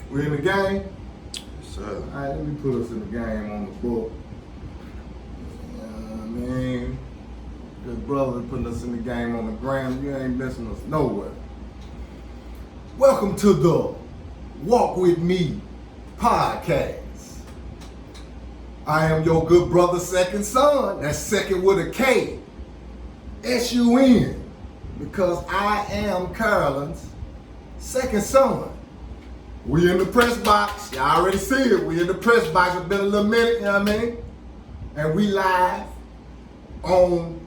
We in the game? Yes, sir. All right, let me put us in the game on the book. You know what I mean? Good brother putting us in the game on the gram. You ain't missing us nowhere. Welcome to the Walk With Me podcast. I am your good brother, second son. That's second with a K. S-U-N. Because I am Carolyn's second son. We in the press box. Y'all already see it. We in the press box. It's been a little minute, you know what I mean? And we live on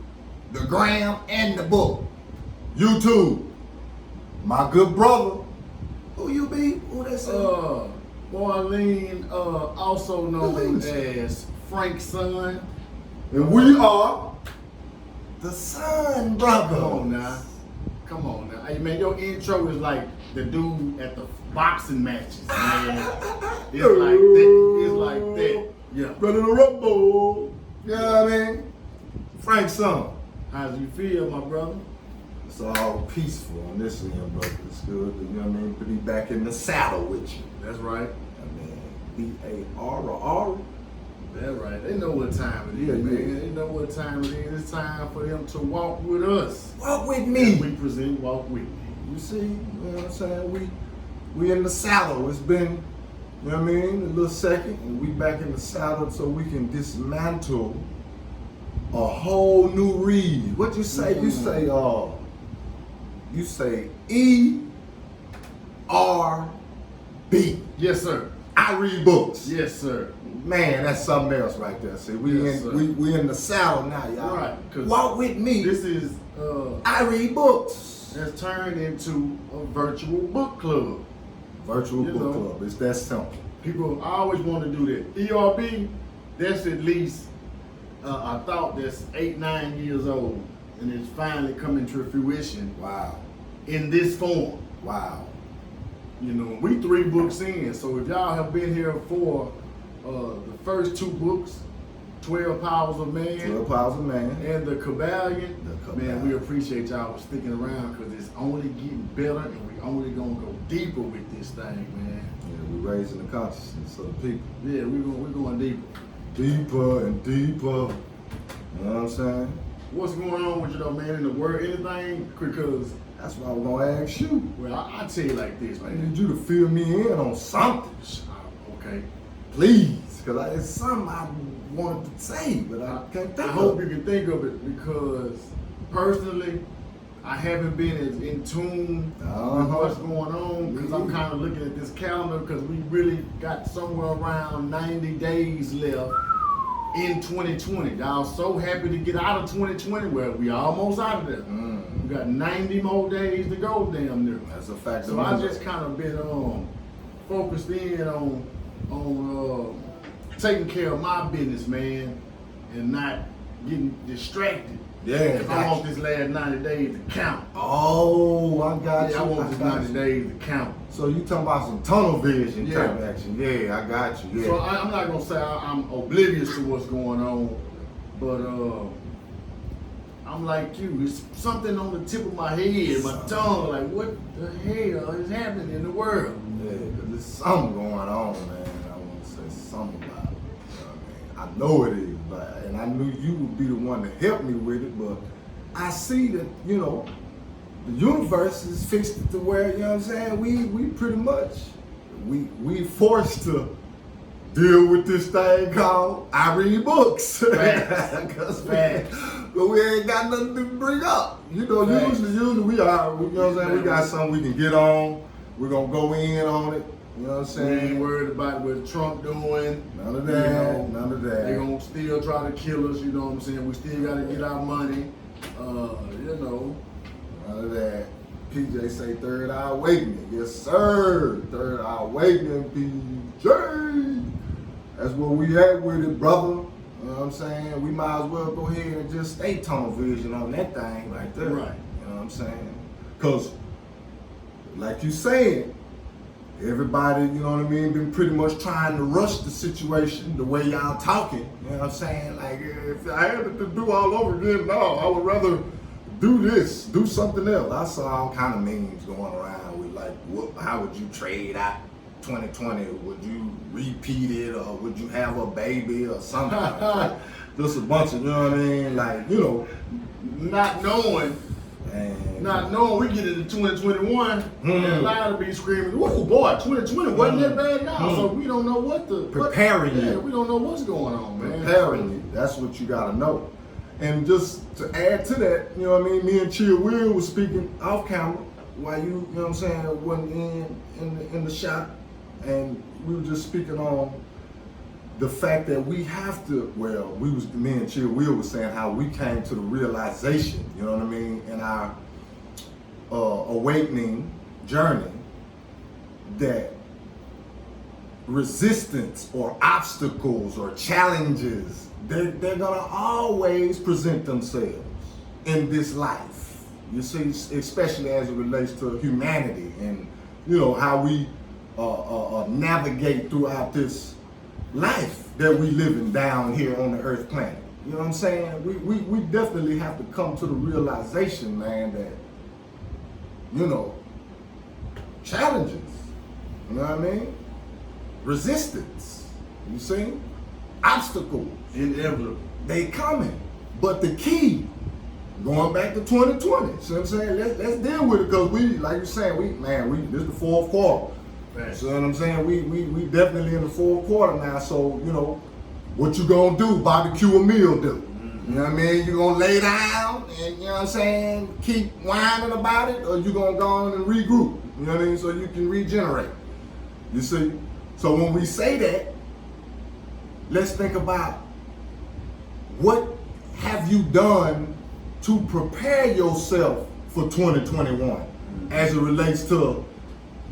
the gram and the book. YouTube. My good brother. Who you be? Who that say? Marlene, also known as Frank's son. And we are the Son Brothers. Come on now. Hey man, your intro is like the dude at the boxing matches, man. It's like that. Yeah. Ready to rumble. You know what I mean? Frank's son. How's you feel, my brother? It's all peaceful on this end, brother. It's good, you know what I mean, to be back in the saddle with you. That's right. I mean, B-A-R-R. That's right. They know what time it is, man. They know what time it is. It's time for them to walk with us. Walk with me. And we present Walk With Me. You see, you know what I'm saying? We in the saddle. It's been, you know what I mean, a little second, and we back in the saddle so we can dismantle a whole new read. What you say? You say E-R-B. Yes, sir. I read books. Yes, sir. Man, that's something else right there. See, we in the saddle now, y'all. Right. Walk with me. This is I read books. has turned into a virtual book club. Virtual book club. It's that simple. People always want to do that. ERB, that's at least a thought that's 8-9 years old, and it's finally coming to fruition. Wow. In this form. Wow. You know, we 3 books in, so if y'all have been here for the first 2 books, 12 Powers of Man, 12 Powers of Man, and the Kabbalion, man, we appreciate y'all for sticking around because it's only getting better, and we only gonna go deeper with this thing, man. Yeah, we're raising the consciousness of the people. Yeah, we're going deeper. Deeper and deeper. You know what I'm saying? What's going on with you though, man, in the world? Anything? Because that's why I'm gonna ask you. Well, I tell you like this, I man. need you to fill me in on something. Okay. Please, because it's something I wanted to say, but I can't think of it. I hope you can think of it because personally, I haven't been as in tune with what's going on because I'm kind of looking at this calendar because we really got somewhere around 90 days left in 2020. Y'all so happy to get out of 2020. Well, we almost out of there. We got 90 more days to go damn near. That's a fact. So I just kind of been focused in on taking care of my business, man, and not getting distracted. Yeah. Because I want this last 90 days to count. Oh, I got you. I want this 90 days to count. So you talking about some tunnel vision type action. Yeah, I got you. Yeah. So I'm not going to say I'm oblivious to what's going on, but I'm like you. It's something on the tip of my head, my tongue, like what the hell is happening in the world? Yeah, because there's something going on, man. I want to say something about it. I know it is, and I knew you would be the one to help me with it, but I see that, you know, the universe is fixed to where, you know what I'm saying, we pretty much, we forced to deal with this thing called I read books. But we ain't got nothing to bring up. You know, usually we are, you know what I'm saying, we got something we can get on, we're going to go in on it. You know what I'm saying? We ain't worried about what Trump doing. None of that. You know, none of that. They gonna still try to kill us. You know what I'm saying? We still gotta get our money. You know. None of that. PJ say third eye awakening. Yes, sir. Third eye awakening, PJ. That's where we at with it, brother. You know what I'm saying? We might as well go ahead and just stay tunnel vision on that thing right there. Right. You know what I'm saying? Because, like you said, everybody, you know what I mean, been pretty much trying to rush the situation the way y'all talking. You know what I'm saying? Like, if I had it to do all over again, no, I would rather do this, do something else. I saw all kind of memes going around with like, how would you trade out 2020, would you repeat it or would you have a baby or something? Just a bunch of, you know what I mean? Like, you know. Not knowing, we get into 2021, and a lot of be screaming, "Oh boy, 2020 wasn't that bad now." So we don't know what the preparing you. Yeah, we don't know what's going on, man. Preparing you. That's what you gotta know. And just to add to that, you know what I mean? Me and Chill Will was speaking off camera while you know what I'm saying, wasn't in the shop, and we were just speaking on the fact that we have to, me and Chill Will was saying how we came to the realization, you know what I mean, in our awakening journey, that resistance or obstacles or challenges, they're gonna always present themselves in this life. You see, especially as it relates to humanity and, you know, how we navigate throughout this life that we living down here on the earth planet. You know what I'm saying? We definitely have to come to the realization, man, that, you know, challenges, you know what I mean? Resistance, you see? Obstacles. Inevitable. They coming. But the key, going back to 2020, see what I'm saying? Let's deal with it, because we, like you're saying, this is the fourth quarter. Right. So, you know what I'm saying? We definitely in the fourth quarter now. So, you know, what you gonna do? Barbecue a meal do. You know what I mean? You gonna lay down and, you know what I'm saying, keep whining about it, or you gonna go on and regroup, you know what I mean, so you can regenerate. You see? So when we say that, let's think about what have you done to prepare yourself for 2021 as it relates to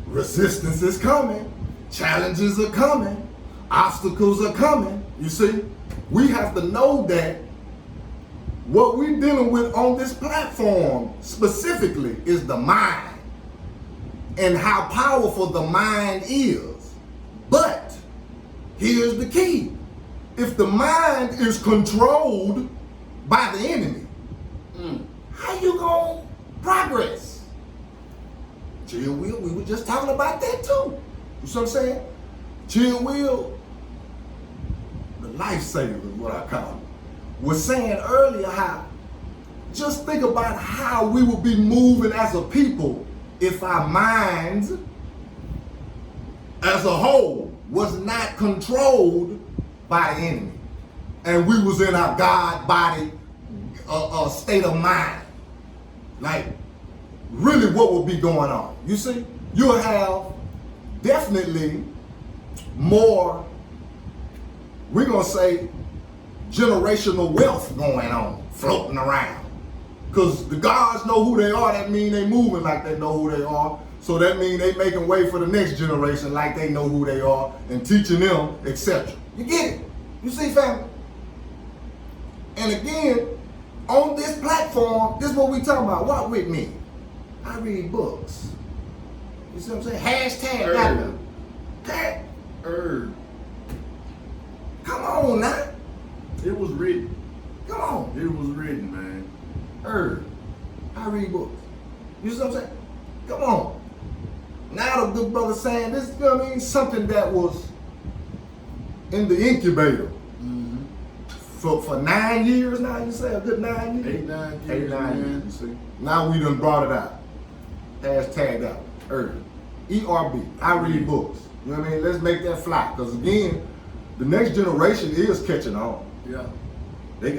resistance is coming, challenges are coming, obstacles are coming. You see, we have to know that what we're dealing with on this platform specifically is the mind and how powerful the mind is. But here's the key. If the mind is controlled by the enemy, how you gonna progress? Chill Will, we were just talking about that too. You see what I'm saying? Chill Will, the lifesaver is what I call him, was saying earlier how, just think about how we would be moving as a people if our minds as a whole was not controlled by the enemy. And we was in our God body state of mind. Like, really what would be going on? You see, you'll have definitely more, we're gonna say, generational wealth going on, floating around. Because the gods know who they are, that mean they moving like they know who they are. So that means they making way for the next generation like they know who they are and teaching them, etc. You get it? You see, family? And again, on this platform, this is what we talking about. Walk with me. I read books. You see what I'm saying? Hashtag that. Come on now. It was written. Come on. It was written, man. I read books. You see what I'm saying? Come on. Now the good brother saying this, you know what I mean? Something that was in the incubator for 9 years now, you say? A good 9 years? 8, 9 years. You see? Now we done brought it out. Hashtag out. ERB. I read books. You know what I mean? Let's make that fly. Because again, the next generation is catching on. Yeah.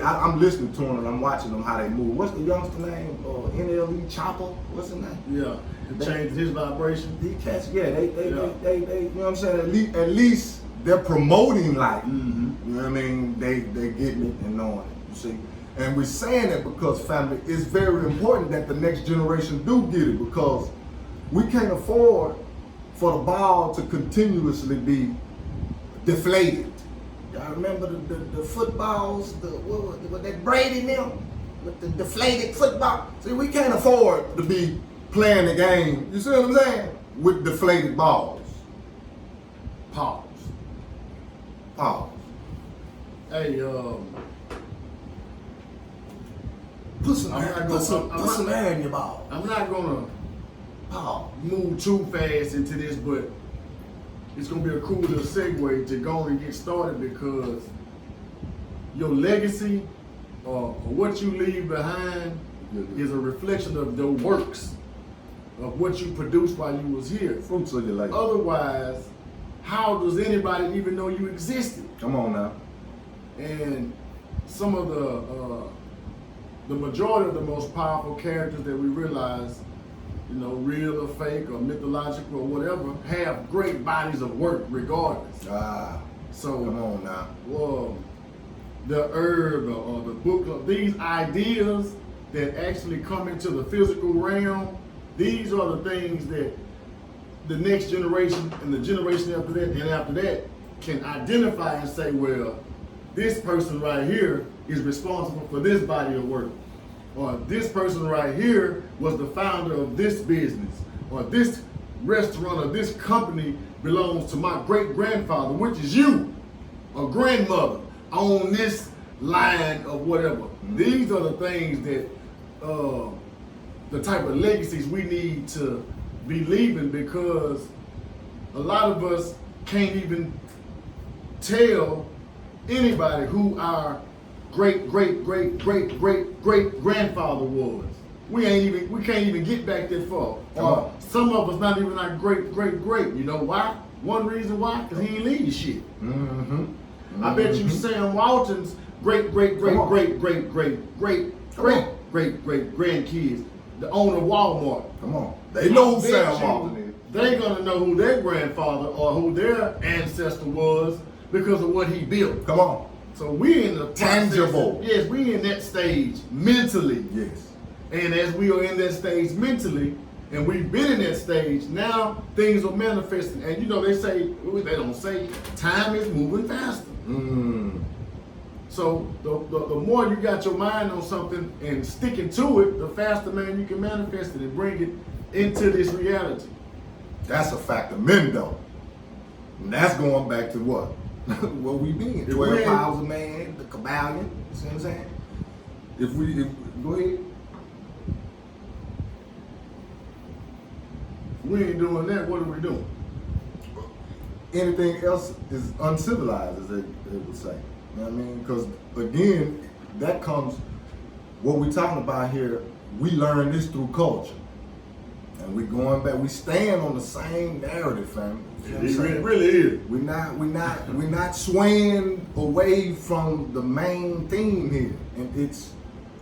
I'm listening to them and I'm watching them how they move. What's the youngster name? NLE Chopper? What's his name? Yeah. It changed his vibration. They catch. Yeah. They you know what I'm saying? At least they're promoting life. You know what I mean? They getting it and knowing it. You see? And we're saying that because, family, it's very important that the next generation do get it, because we can't afford for the ball to continuously be deflated. Y'all remember the footballs, what that Brady them with the deflated football? See, we can't afford to be playing the game, you see what I'm saying, with deflated balls. Pause. Hey, put some air in your ball. I'm not gonna move too fast into this, but it's gonna be a cool little segue to go and get started, because your legacy or what you leave behind is a reflection of the works of what you produced while you was here. Fruits of your labor. Otherwise, how does anybody even know you existed? Come on now. And some of the majority of the most powerful characters that we realize, you know, real or fake or mythological or whatever, have great bodies of work regardless. So come on now. Well, the herb or the book of these ideas that actually come into the physical realm, these are the things that the next generation and the generation after that and after that can identify and say, well, this person right here is responsible for this body of work. Or this person right here was the founder of this business. Or this restaurant or this company belongs to my great-grandfather, which is you, a grandmother, on this line of whatever. These are the things that, the type of legacies we need to be leaving, because a lot of us can't even tell anybody who our great-great-great-great-great-grandfather was. We can't even get back that far. Or some of us not even our great-great-great. You know why? One reason why? Because he ain't leave shit. I bet you Sam Walton's great-great-great-great-great-great-great-great-grandkids, the owner of Walmart. Come on. They know who Sam Walton is. They're gonna know who their grandfather or who their ancestor was because of what he built. Come on. So we in the tangible. Process, yes, we in that stage mentally. Yes. And as we are in that stage mentally, and we've been in that stage, now things are manifesting. And you know, they don't say, time is moving faster. So the more you got your mind on something and sticking to it, the faster, man, you can manifest it and bring it into this reality. That's a factor-mendo. And that's going back to what? What we been. 12 Powers of Man, the Kabbalion, you see what I'm saying? If go ahead. If we ain't doing that, what are we doing? Anything else is uncivilized, as they would say. You know what I mean? Because again, that comes, what we're talking about here, we learn this through culture. And we going back, we stand on the same narrative, fam. It really is. We're not swaying away from the main theme here. And it's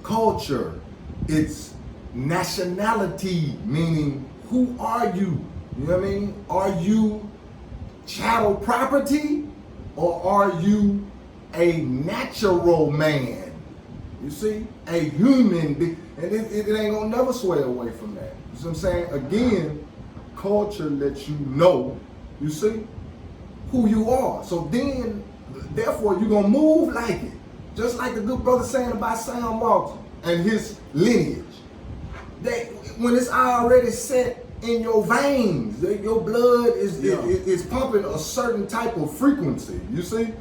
culture. It's nationality, meaning who are you? You know what I mean? Are you chattel property, or are you a natural man? You see? A human being. And it ain't gonna never sway away from that. You see what I'm saying? Again, culture lets you know, you see, who you are. So then, therefore, you're gonna move like it. Just like the good brother saying about Sam Walton and his lineage. When it's already set in your veins, your blood is pumping a certain type of frequency, you see?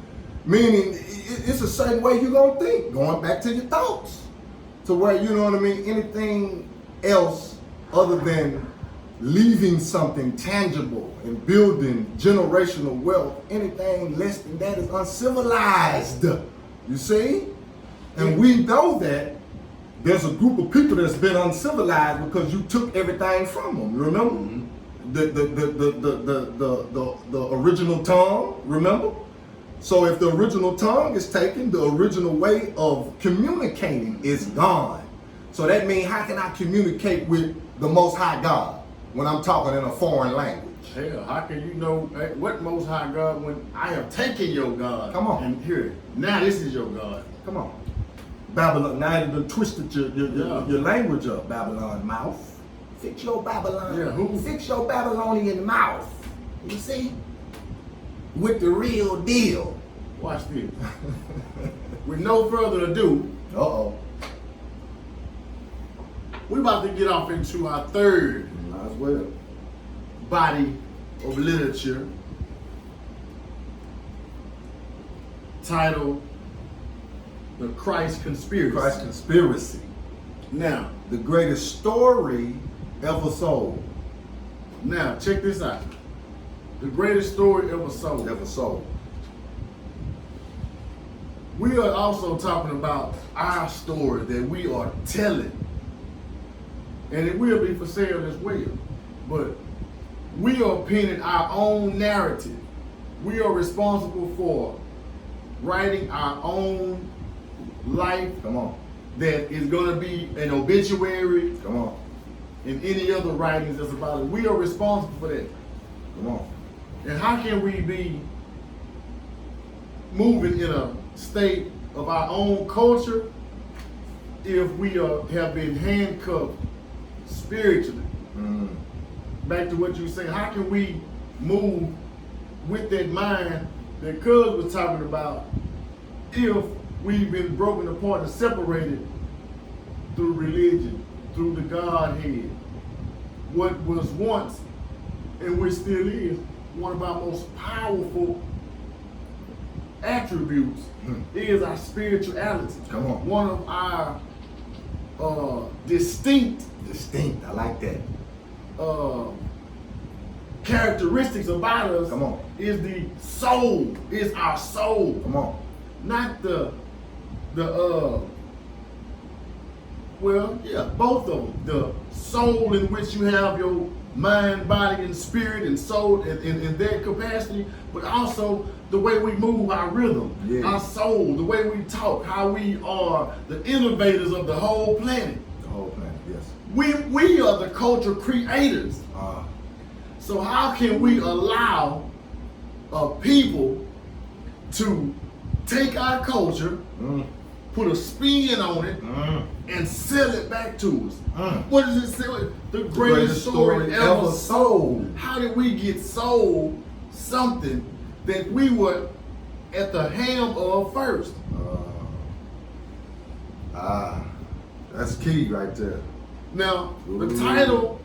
Meaning, it's a certain way you're gonna think, going back to your thoughts. To where, you know what I mean, anything else other than leaving something tangible and building generational wealth, anything less than that is uncivilized, you see? And we know that there's a group of people that's been uncivilized because you took everything from them, remember? The original tongue, remember? So if the original tongue is taken, the original way of communicating is gone. So that means, how can I communicate with the Most High God when I'm talking in a foreign language? Hell, how can you know what Most High God when I have taken your God? Come on. And here, now this is your God. Come on. Babylon, now you done twisted your language up, Babylon mouth. Fix your Babylon. Yeah, Fix your Babylonian mouth. You see? With the real deal. Watch this. With no further ado, we're about to get off into our third body of literature, titled The Christ Conspiracy. Christ Conspiracy. Now, the greatest story ever sold. Now, check this out. The greatest story ever sold. Ever sold. We are also talking about our story that we are telling. And it will be for sale as well. But we are penning our own narrative. We are responsible for writing our own life. Come on. That is going to be an obituary. Come on. And any other writings that's about it. We are responsible for that. Come on. And how can we be moving in a state of our own culture if we have been handcuffed spiritually? Back to what you were saying, how can we move with that mind that Cuz was talking about if we've been broken apart and separated through religion, through the Godhead? What was once, and which still is, one of our most powerful attributes is our spirituality. Come on. One of our distinct, I like that. characteristics about us. Come on. Is the soul, is our soul. Come on. Not both of them. The soul in which you have your mind, body, and spirit and soul in that capacity, but also the way we move, our rhythm, our soul, the way we talk, how we are the innovators of the whole planet. The whole planet, yes. We are the culture creators. So how can we allow people to take our culture, put a spin on it, and sell it back to us? What does it say? The greatest story ever sold. How did we get sold something that we were at the helm of first? That's key right there. Now, the title,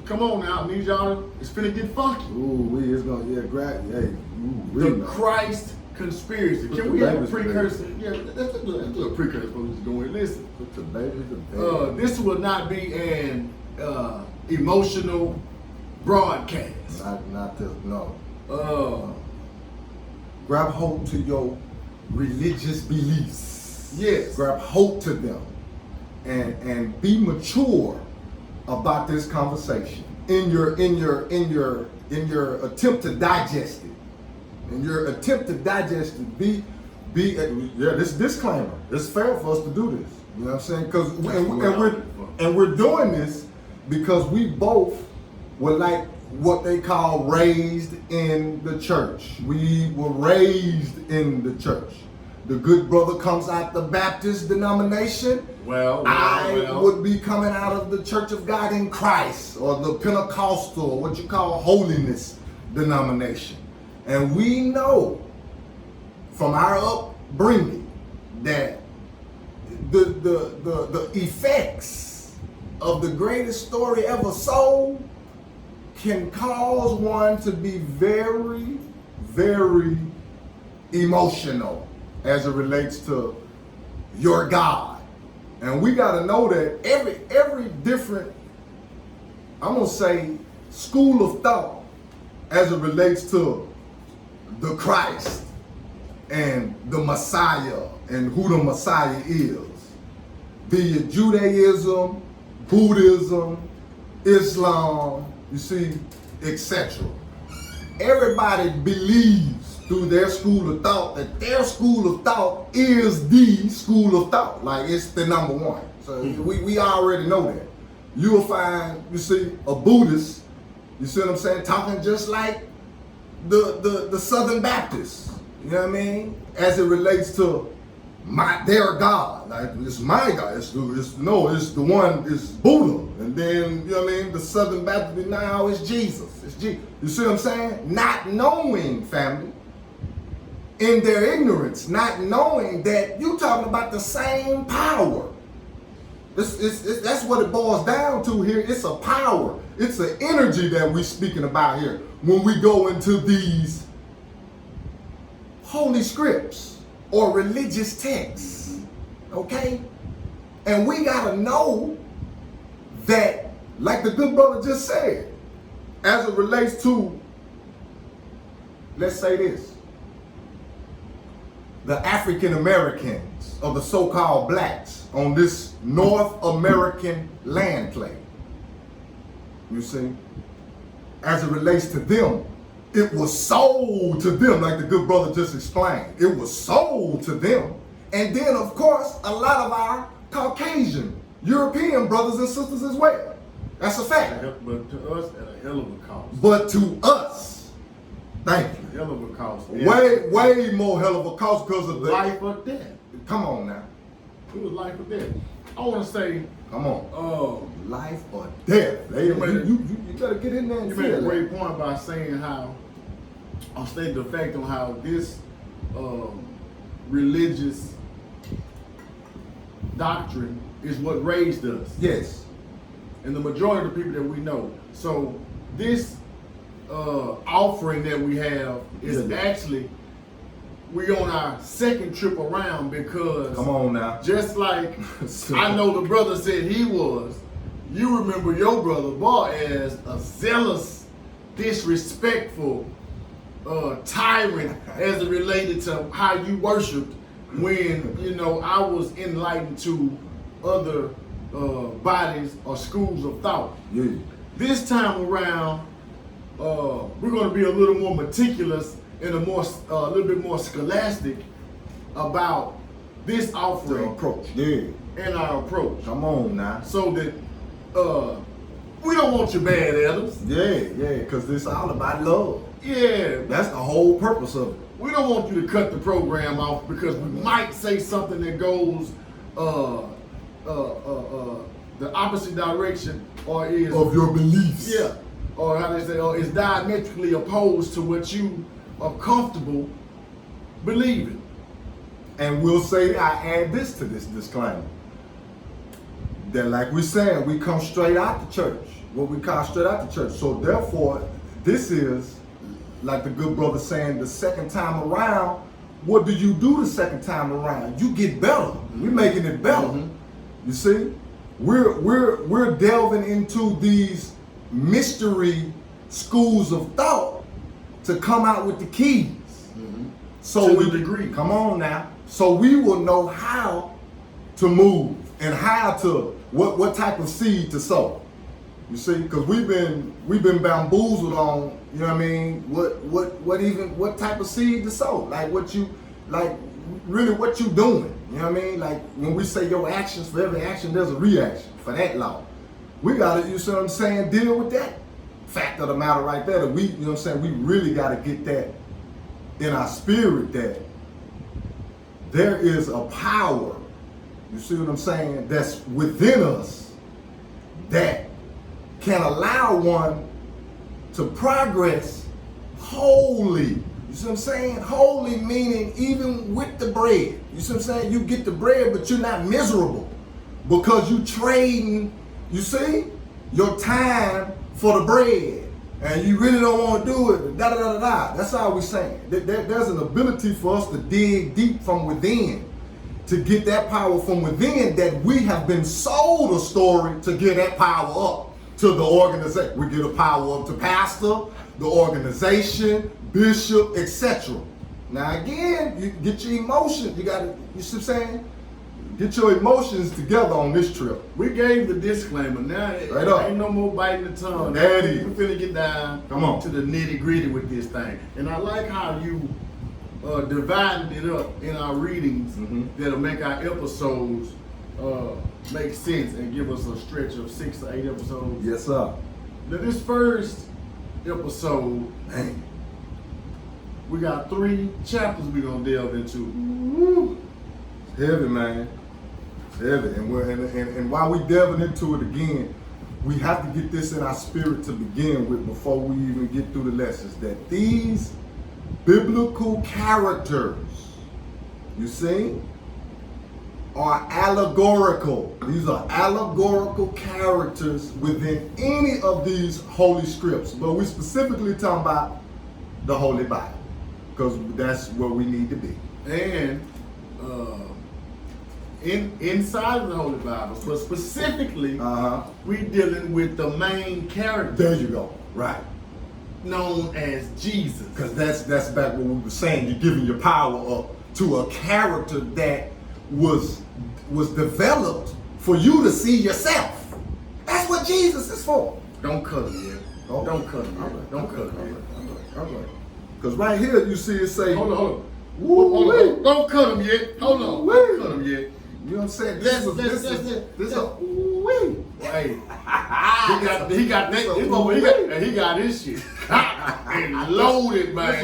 come on now, I need y'all, it's finna get funky. It's gonna, grab, The Christ Conspiracy. Can we have a precursor? Yeah, let's do a precursor before we just go in. Listen. This will not be an emotional broadcast. Not this, no. Grab hold to your religious beliefs. Yes. Grab hold to them and be mature about this conversation in your attempt to digest it. In your attempt to digest it, this disclaimer. It's fair for us to do this. You know what I'm saying? Because we're doing this because we both were like what they call raised in the church. We were raised in the church. The good brother comes out the Baptist denomination. I would be coming out of the Church of God in Christ, or the Pentecostal, what you call holiness denomination. And we know from our upbringing that the effects of the greatest story ever sold can cause one to be very, very emotional as it relates to your God. And we got to know that every different, I'm going to say, school of thought as it relates to the Christ and the Messiah and who the Messiah is, be it Judaism, Buddhism, Islam, you see, etc. Everybody believes through their school of thought that their school of thought is the school of thought. Like, it's the number one. So we already know that. You'll find, you see, a Buddhist, you see what I'm saying, talking just like the Southern Baptists, you know what I mean? As it relates to their God. Like, it's my God. It's the one, it's Buddha. And then, you know what I mean, the Southern Baptist now is Jesus. It's Jesus. You see what I'm saying? Not knowing, family, in their ignorance, not knowing that you're talking about the same power. That's what it boils down to here. It's a power. It's an energy that we're speaking about here when we go into these holy scripts or religious texts, okay? And we gotta know that, like the good brother just said, as it relates to let's say this. The African Americans, or the so-called blacks, on this North American land plate. You see? As it relates to them, it was sold to them, like the good brother just explained. It was sold to them. And then, of course, a lot of our Caucasian, European brothers and sisters as well. That's a fact. But to us, at a hell of a cost. But to us, thank you. Hell of a cost. Way more hell of a cost because of the life or death. Come on now. It was life or death. I want to say, come on. Life or death. You better get in there and you made a great point by saying how, I'll state the fact on how this religious doctrine is what raised us. Yes. And the majority of the people that we know. So this offering that we have is actually, we on our second trip around because come on now. Just like I know the brother said he was, you remember your brother boy as a zealous, disrespectful tyrant as it related to how you worshiped when, you know, I was enlightened to other bodies or schools of thought. Yeah. This time around, we're going to be a little more meticulous and a little bit more scholastic about this offering approach. And our approach. Come on now. So that we don't want you bad at us. Yeah, because it's all about love. Yeah. That's the whole purpose of it. We don't want you to cut the program off because we might say something that goes the opposite direction or is of your beliefs. Yeah. Or how they say, or is diametrically opposed to what you are comfortable believing. And we'll say, I add this to this disclaimer. That like we said, we come straight out the church. What we call straight out the church. So therefore, this is, like the good brother saying, the second time around. What do you do the second time around? You get better. We're making it better. Mm-hmm. You see? We're delving into these mystery schools of thought to come out with the keys. Mm-hmm. So we agree. Come on now. So we will know how to move and how to what type of seed to sow. You see, because we've been bamboozled on, you know what I mean, what type of seed to sow. Like really what you doing. You know what I mean? Like when we say your actions, for every action there's a reaction for that law. We gotta, you see what I'm saying, deal with that fact of the matter right there. That we, you know what I'm saying, we really gotta get that in our spirit that there is a power, you see what I'm saying, that's within us that can allow one to progress wholly. You see what I'm saying? Holy meaning even with the bread. You see what I'm saying? You get the bread, but you're not miserable because you trading, you see, your time for the bread. And you really don't want to do it, da da da da da. That's all we're saying. There's an ability for us to dig deep from within to get that power from within that we have been sold a story to get that power up to the organization. We get a power up to pastor, the organization, bishop, etc. Now again, you get your emotions. You got to, you see what I'm saying? Get your emotions together on this trip. We gave the disclaimer. Now ain't no more biting the tongue. That is. We're finna get down to the nitty gritty with this thing. And I like how you divided it up in our readings that'll make our episodes make sense and give us a stretch of 6 to 8 episodes. Yes, sir. Now this first episode, we got 3 chapters we're gonna delve into. Woo. It's heavy, man. It's heavy. And while we delving into it again, we have to get this in our spirit to begin with before we even get through the lessons. That these biblical characters, you see, are allegorical. These are allegorical characters within any of these holy scripts. But we're specifically talking about the Holy Bible, because that's where we need to be. And inside of the Holy Bible, but specifically, we dealing with the main character. There you go. Right. known as Jesus. Because that's back what we were saying. You're giving your power up to a character that was developed for you to see yourself. That's what Jesus is for. Don't cut him yet. Oh. Don't cut him yet. Don't cut him yet. All right. Because right here you see it say, hold on. Don't cut him yet. Hold on. Don't cut him yet. You know what I'm saying? This Hey, he got this shit and loaded, man.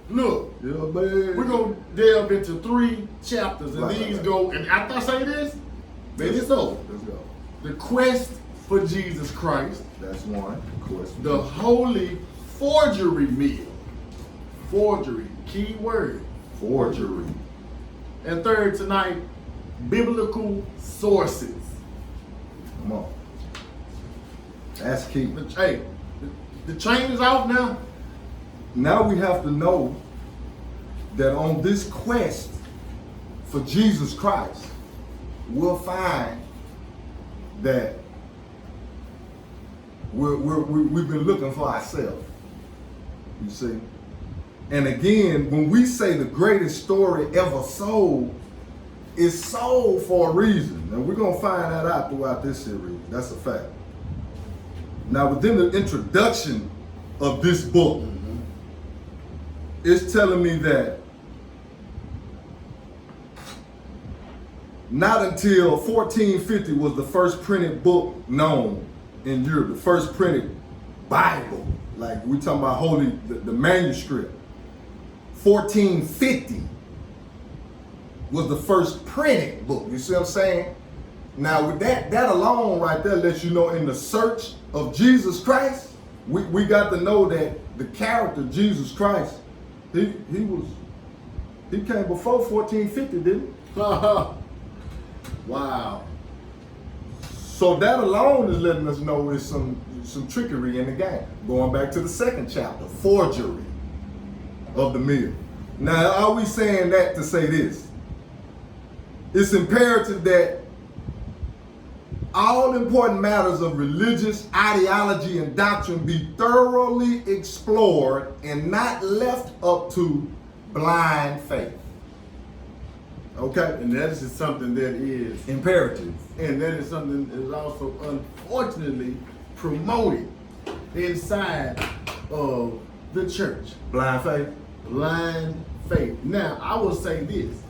Look, yeah, man. We're gonna delve into 3 chapters, and these go. And after I say this, maybe it's over. Let's go. The quest for Jesus Christ. That's one. Quest. The holy forgery meal. Forgery, key word. Forgery. And third tonight, biblical sources. Come on. That's key. Hey, the chain is off now. Now we have to know that on this quest for Jesus Christ, we'll find that we've been looking for ourselves. You see? And again, when we say the greatest story ever sold, it's sold for a reason. And we're going to find that out throughout this series. That's a fact. Now, within the introduction of this book, it's telling me that not until 1450 was the first printed book known in Europe, the first printed Bible. Like we talking about the manuscript. 1450 was the first printed book. You see what I'm saying? Now with that alone right there lets you know in the search of Jesus Christ, we got to know that the character Jesus Christ, he came before 1450, didn't he? Wow. So that alone is letting us know there's some trickery in the game. Going back to the 2nd chapter, forgery of the meal. Now, are we saying that to say this? It's imperative that all important matters of religious ideology and doctrine be thoroughly explored and not left up to blind faith. Okay? And that is something that is imperative. And that is something that is also unfortunately promoted inside of the church. Blind faith? Blind faith. Now, I will say this.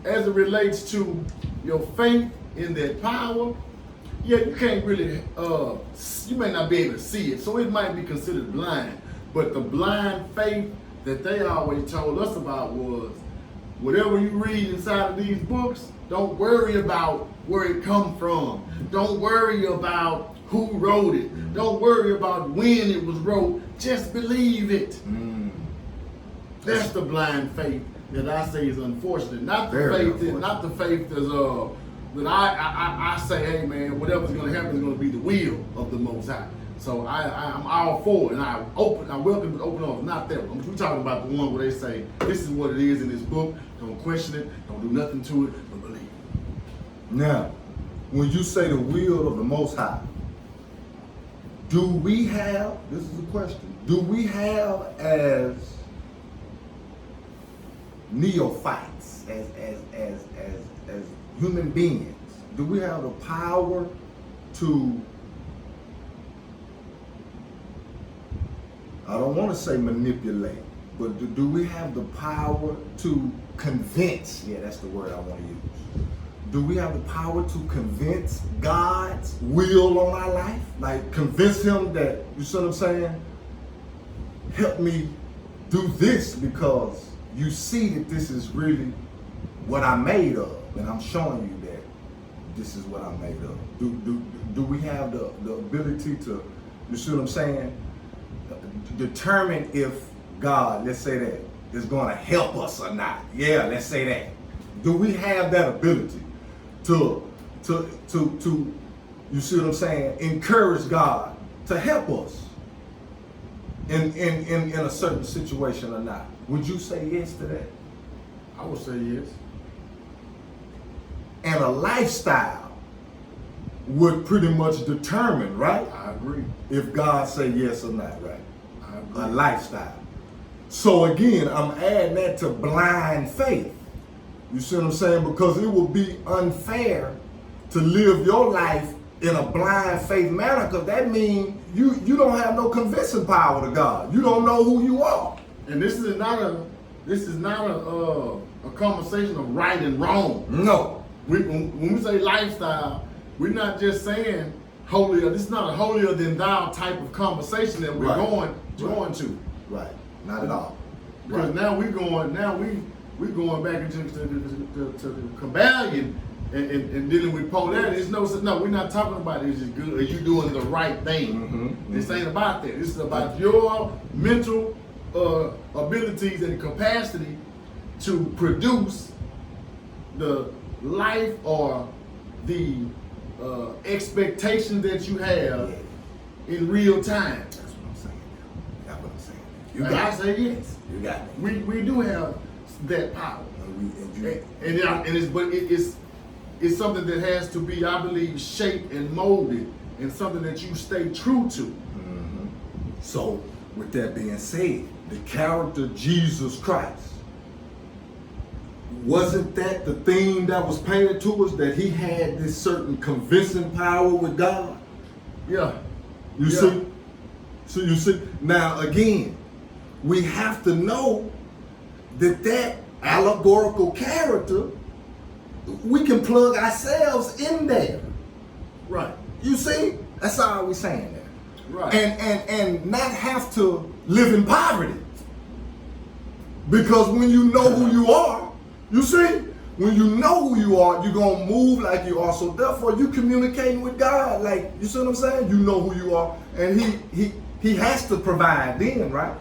As it relates to your faith in that power, yeah, you can't really, you may not be able to see it, so it might be considered blind. But the blind faith that they always told us about was, whatever you read inside of these books, don't worry about where it come from. Don't worry about who wrote it. Don't worry about when it was wrote. Just believe it. That's the blind faith that I say is unfortunate. Not the faith that I say, hey man, whatever's gonna happen is gonna be the will of the Most High. So I'm all for it, and I welcome the open arms. Not that one. We're talking about the one where they say, this is what it is in this book. Don't question it. Don't do nothing to it, but believe it. Now, when you say the will of the Most High, do we have, this is a question, do we have as neophytes, as human beings, do we have the power to, I don't want to say manipulate, but do we have the power to convince? Yeah, that's the word I want to use. Do we have the power to convince God's will on our life? Like convince him that, you see what I'm saying? Help me do this because you see that this is really what I'm made of. And I'm showing you that this is what I'm made of. Do we have the ability to, you see what I'm saying? Determine if God, let's say that, is going to help us or not. Yeah, let's say that. Do we have that ability to you see what I'm saying, encourage God to help us in a certain situation or not? Would you say yes to that? I would say yes. And a lifestyle would pretty much determine, right? I agree. If God say yes or not, right? I agree. A lifestyle. So again, I'm adding that to blind faith. You see what I'm saying? Because it would be unfair to live your life in a blind faith manner, because that means you don't have no convincing power to God. You don't know who you are. And this is not a conversation of right and wrong. No. When we say lifestyle, we're not just saying holier. This is not a holier than thou type of conversation that we're going to. Right. Not at all. Because now we're going back into the Kabbalion and dealing with polarity. It's no, we're not talking about is it good? Are you doing the right thing? This ain't about that. This is about your mental abilities and capacity to produce the life or the expectation that you have in real time. That's what I'm saying. That's what I'm saying. You got to say yes. You got it. We do have that power, it's something that has to be, I believe, shaped and molded, and something that you stay true to. So, with that being said, the character Jesus Christ, wasn't that the thing that was painted to us, that he had this certain convincing power with God? Yeah. You see? So you see, now again, we have to know that allegorical character, we can plug ourselves in there. Right. You see? That's all we're saying there. Right. And not have to live in poverty. Because when you know who you are, you see, when you know who you are, you're going to move like you are. So therefore, you communicating with God. Like, you see what I'm saying? You know who you are. And he has to provide then, right?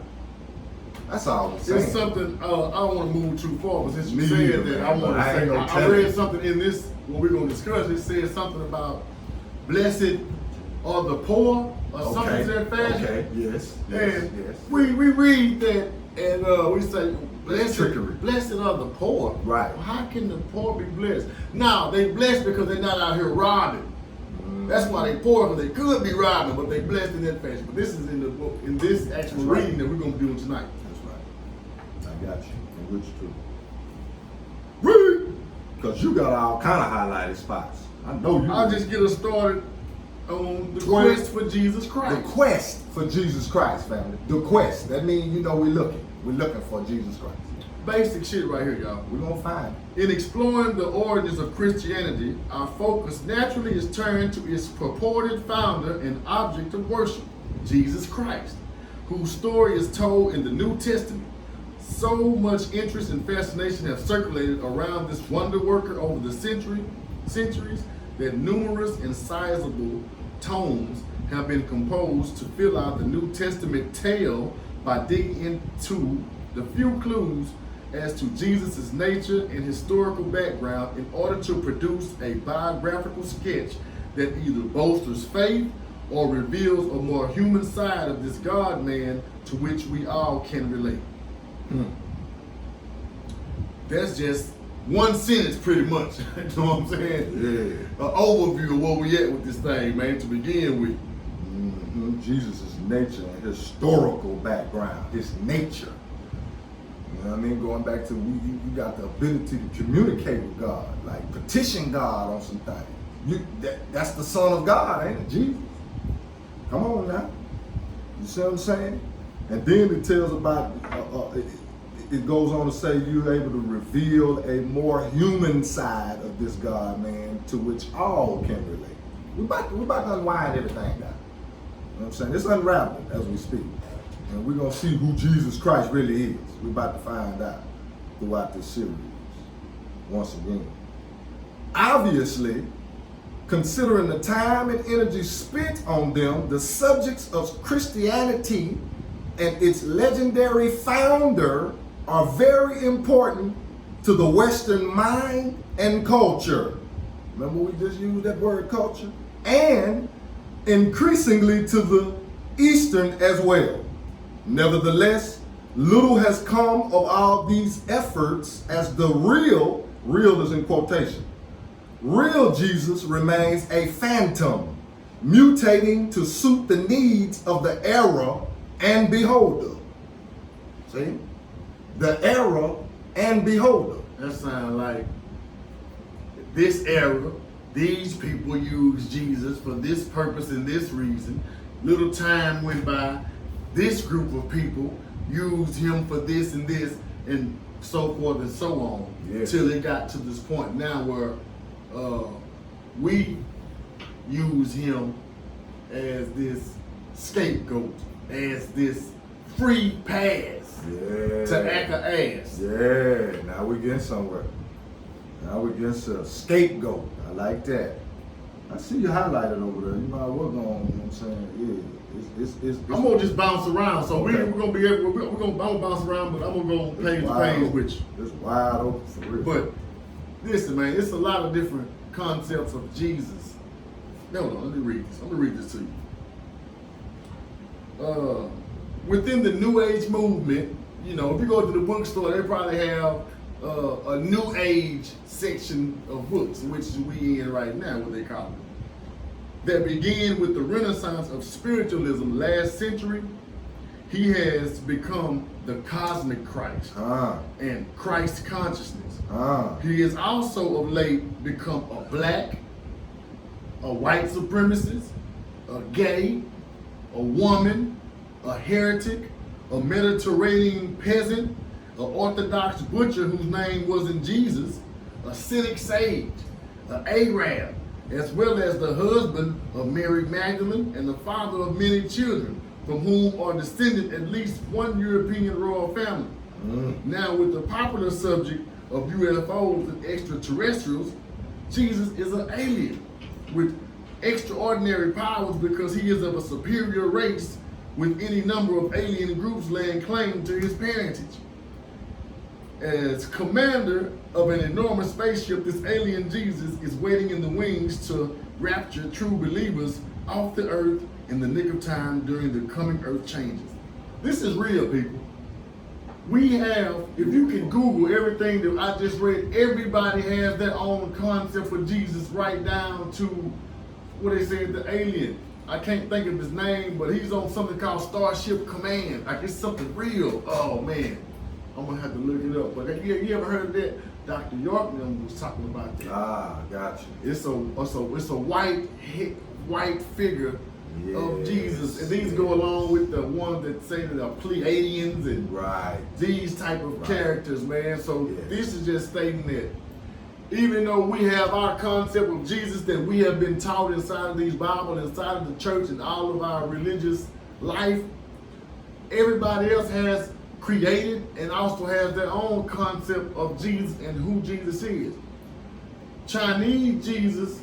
That's all I'm saying. It's something, I don't want to move too far, but since you Me said either, that, man. I want to I ain't say, gonna I tell read you. something in this, when we're going to discuss, it says something about blessed are the poor, or something to that fashion. Okay, yes. And we read that, and we say, Trickery. blessed are the poor. Right. Well, how can the poor be blessed? Now, they blessed because they're not out here robbing. That's why they poor, because they could be robbing, but they blessed in that fashion. But this is in the book, in this actual reading that we're going to do tonight. That's right. I got you. And which too. Read! Because you got all kind of highlighted spots. I know you. I'll just get us started on the quest for Jesus Christ. The quest for Jesus Christ, family. The quest. That means, you know, we're looking. We're looking for Jesus Christ. Basic shit right here, y'all. We're going to find it. In exploring the origins of Christianity, our focus naturally is turned to its purported founder and object of worship, Jesus Christ, whose story is told in the New Testament. So much interest and fascination have circulated around this wonder worker over the centuries that numerous and sizable tomes have been composed to fill out the New Testament tale by digging into the few clues as to Jesus' nature and historical background in order to produce a biographical sketch that either bolsters faith or reveals a more human side of this God-man to which we all can relate. That's just one sentence pretty much, you know what I'm saying? Yeah. An overview of where we at with this thing, man, to begin with. Jesus' nature and historical background, his nature. You know what I mean? Going back to, you got the ability to communicate with God, like petition God on some things. That's the Son of God, ain't it? Jesus. Come on now. You see what I'm saying? And then it tells about, it goes on to say you're able to reveal a more human side of this God, man, to which all can relate. We're about to unwind everything now. You know what I'm saying? It's unraveling as we speak. And we're going to see who Jesus Christ really is. We're about to find out throughout this series, once again. Obviously, considering the time and energy spent on them, the subjects of Christianity and its legendary founder are very important to the Western mind and culture. Remember we just used that word culture? And increasingly to the Eastern as well. Nevertheless, little has come of all these efforts as the real is in quotation, Real Jesus remains a phantom, mutating to suit the needs of the era and beholder. See? The era and beholder. That sounds like this era, these people use Jesus for this purpose and this reason. Little time went by, this group of people used him for this and this, and so forth and so on, till it got to this point now where we use him as this scapegoat, as this free pass to act an ass. Yeah, now we're getting somewhere. Now we're getting a scapegoat. I like that. I see you highlighted over there. You might well go on, you know what I'm saying? Yeah. It's I'm gonna just bounce around. So okay. we're gonna be able, I'm gonna bounce around, but I'm gonna go page to page with you. It's wide open for real. But listen, man, it's a lot of different concepts of Jesus. No, let me read this. I'm gonna read this to you. Within the New Age movement, you know, if you go to the bookstore, they probably have a New Age section of books, which we in right now, what they call it. That began with the Renaissance of spiritualism last century. He has become the cosmic Christ and Christ consciousness. He has also of late become a black, a white supremacist, a gay, a woman, a heretic, a Mediterranean peasant, an Orthodox butcher whose name wasn't Jesus, a cynic sage, an Arab, as well as the husband of Mary Magdalene and the father of many children, from whom are descended at least one European royal family. Now, with the popular subject of UFOs and extraterrestrials, Jesus is an alien with extraordinary powers because he is of a superior race, with any number of alien groups laying claim to his parentage. As commander of an enormous spaceship, this alien Jesus is waiting in the wings to rapture true believers off the earth in the nick of time during the coming earth changes. This is real, people. We have, if you can Google everything that I just read, everybody has their own concept for Jesus, right down to what they said, the alien. I can't think of his name, but he's on something called Starship Command. Like, it's something real. Oh man, I'm gonna have to look it up. But you ever heard of that? Dr. Yorkman was talking about that. Gotcha. It's a white figure of Jesus, and these go along with the ones that say that are Pleiadians and these type of characters, man. So this is just stating that even though we have our concept of Jesus that we have been taught inside of these Bibles, inside of the church and all of our religious life, everybody else has created and also has their own concept of Jesus and who Jesus is. Chinese Jesus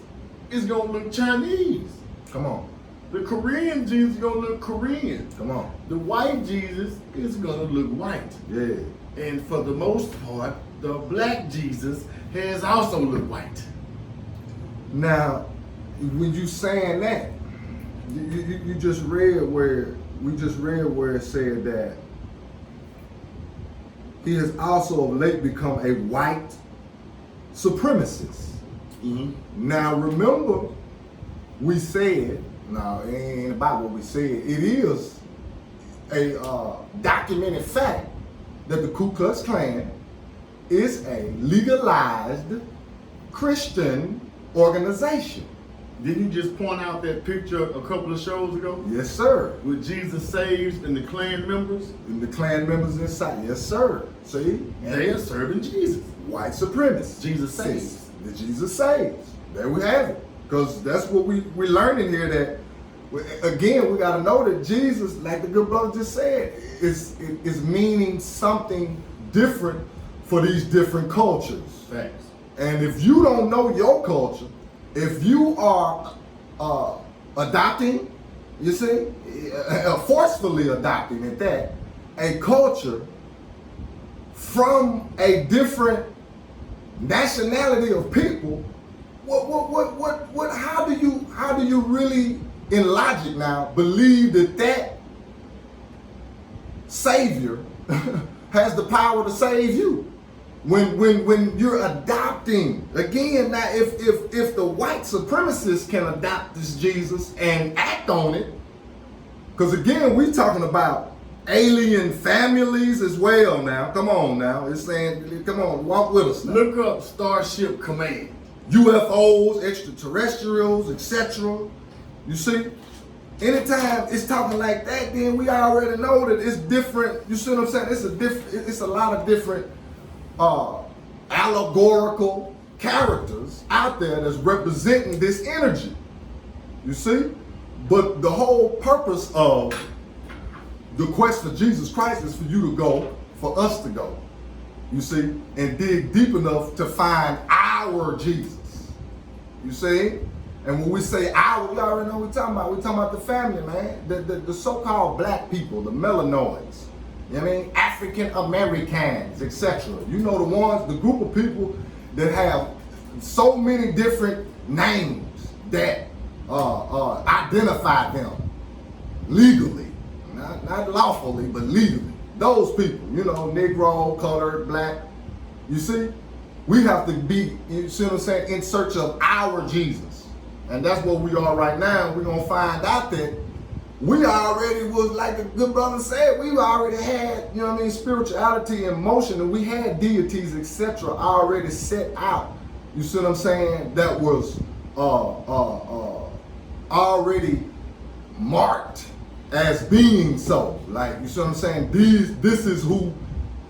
is gonna look Chinese. Come on. The Korean Jesus is gonna look Korean. Come on. The white Jesus is gonna look white. Yeah. And for the most part, the black Jesus has also looked white. Now, when you saying that, you just read where it said that he has also of late become a white supremacist. Now remember, we said, no, it ain't about what we said. It is a documented fact that the Ku Klux Klan is a legalized Christian organization. Didn't you just point out that picture a couple of shows ago? Yes, sir. With Jesus Saves and the Klan members? And the Klan members inside. Yes, sir. See? And they are serving Jesus. White supremacists. Jesus saves. The Jesus saves. There we have it. Because that's what we're learning here, that, again, we got to know that Jesus, like the good brother just said, is meaning something different for these different cultures. Thanks. And if you don't know your culture, if you are adopting, you see, forcefully adopting at that, a culture from a different nationality of people, how do you really, in logic now, believe that Savior has the power to save you? When you're adopting, again, now if the white supremacists can adopt this Jesus and act on it, because again, we're talking about alien families as well now. Come on now. It's saying, come on, walk with us now. Look up Starship Command. UFOs, extraterrestrials, etc. You see? Anytime it's talking like that, then we already know that it's different. You see what I'm saying? It's a lot of different allegorical characters out there that's representing this energy. You see? But the whole purpose of the quest for Jesus Christ is for you to go, for us to go. You see? And dig deep enough to find our Jesus. You see? And when we say our, we already know what we're talking about. We're talking about the family, man. The so-called black people, the melanoids. You know what I mean? African Americans, etc. You know the ones, the group of people that have so many different names that identify them legally. Not lawfully, but legally. Those people, you know, Negro, colored, black. You see? We have to be, you see what I'm saying, in search of our Jesus. And that's what we are right now. We're going to find out that we already was, like the good brother said, we already had, you know what I mean, spirituality and motion, and we had deities, etc. already set out. You see what I'm saying? That was already marked as being so. Like, you see what I'm saying? This is who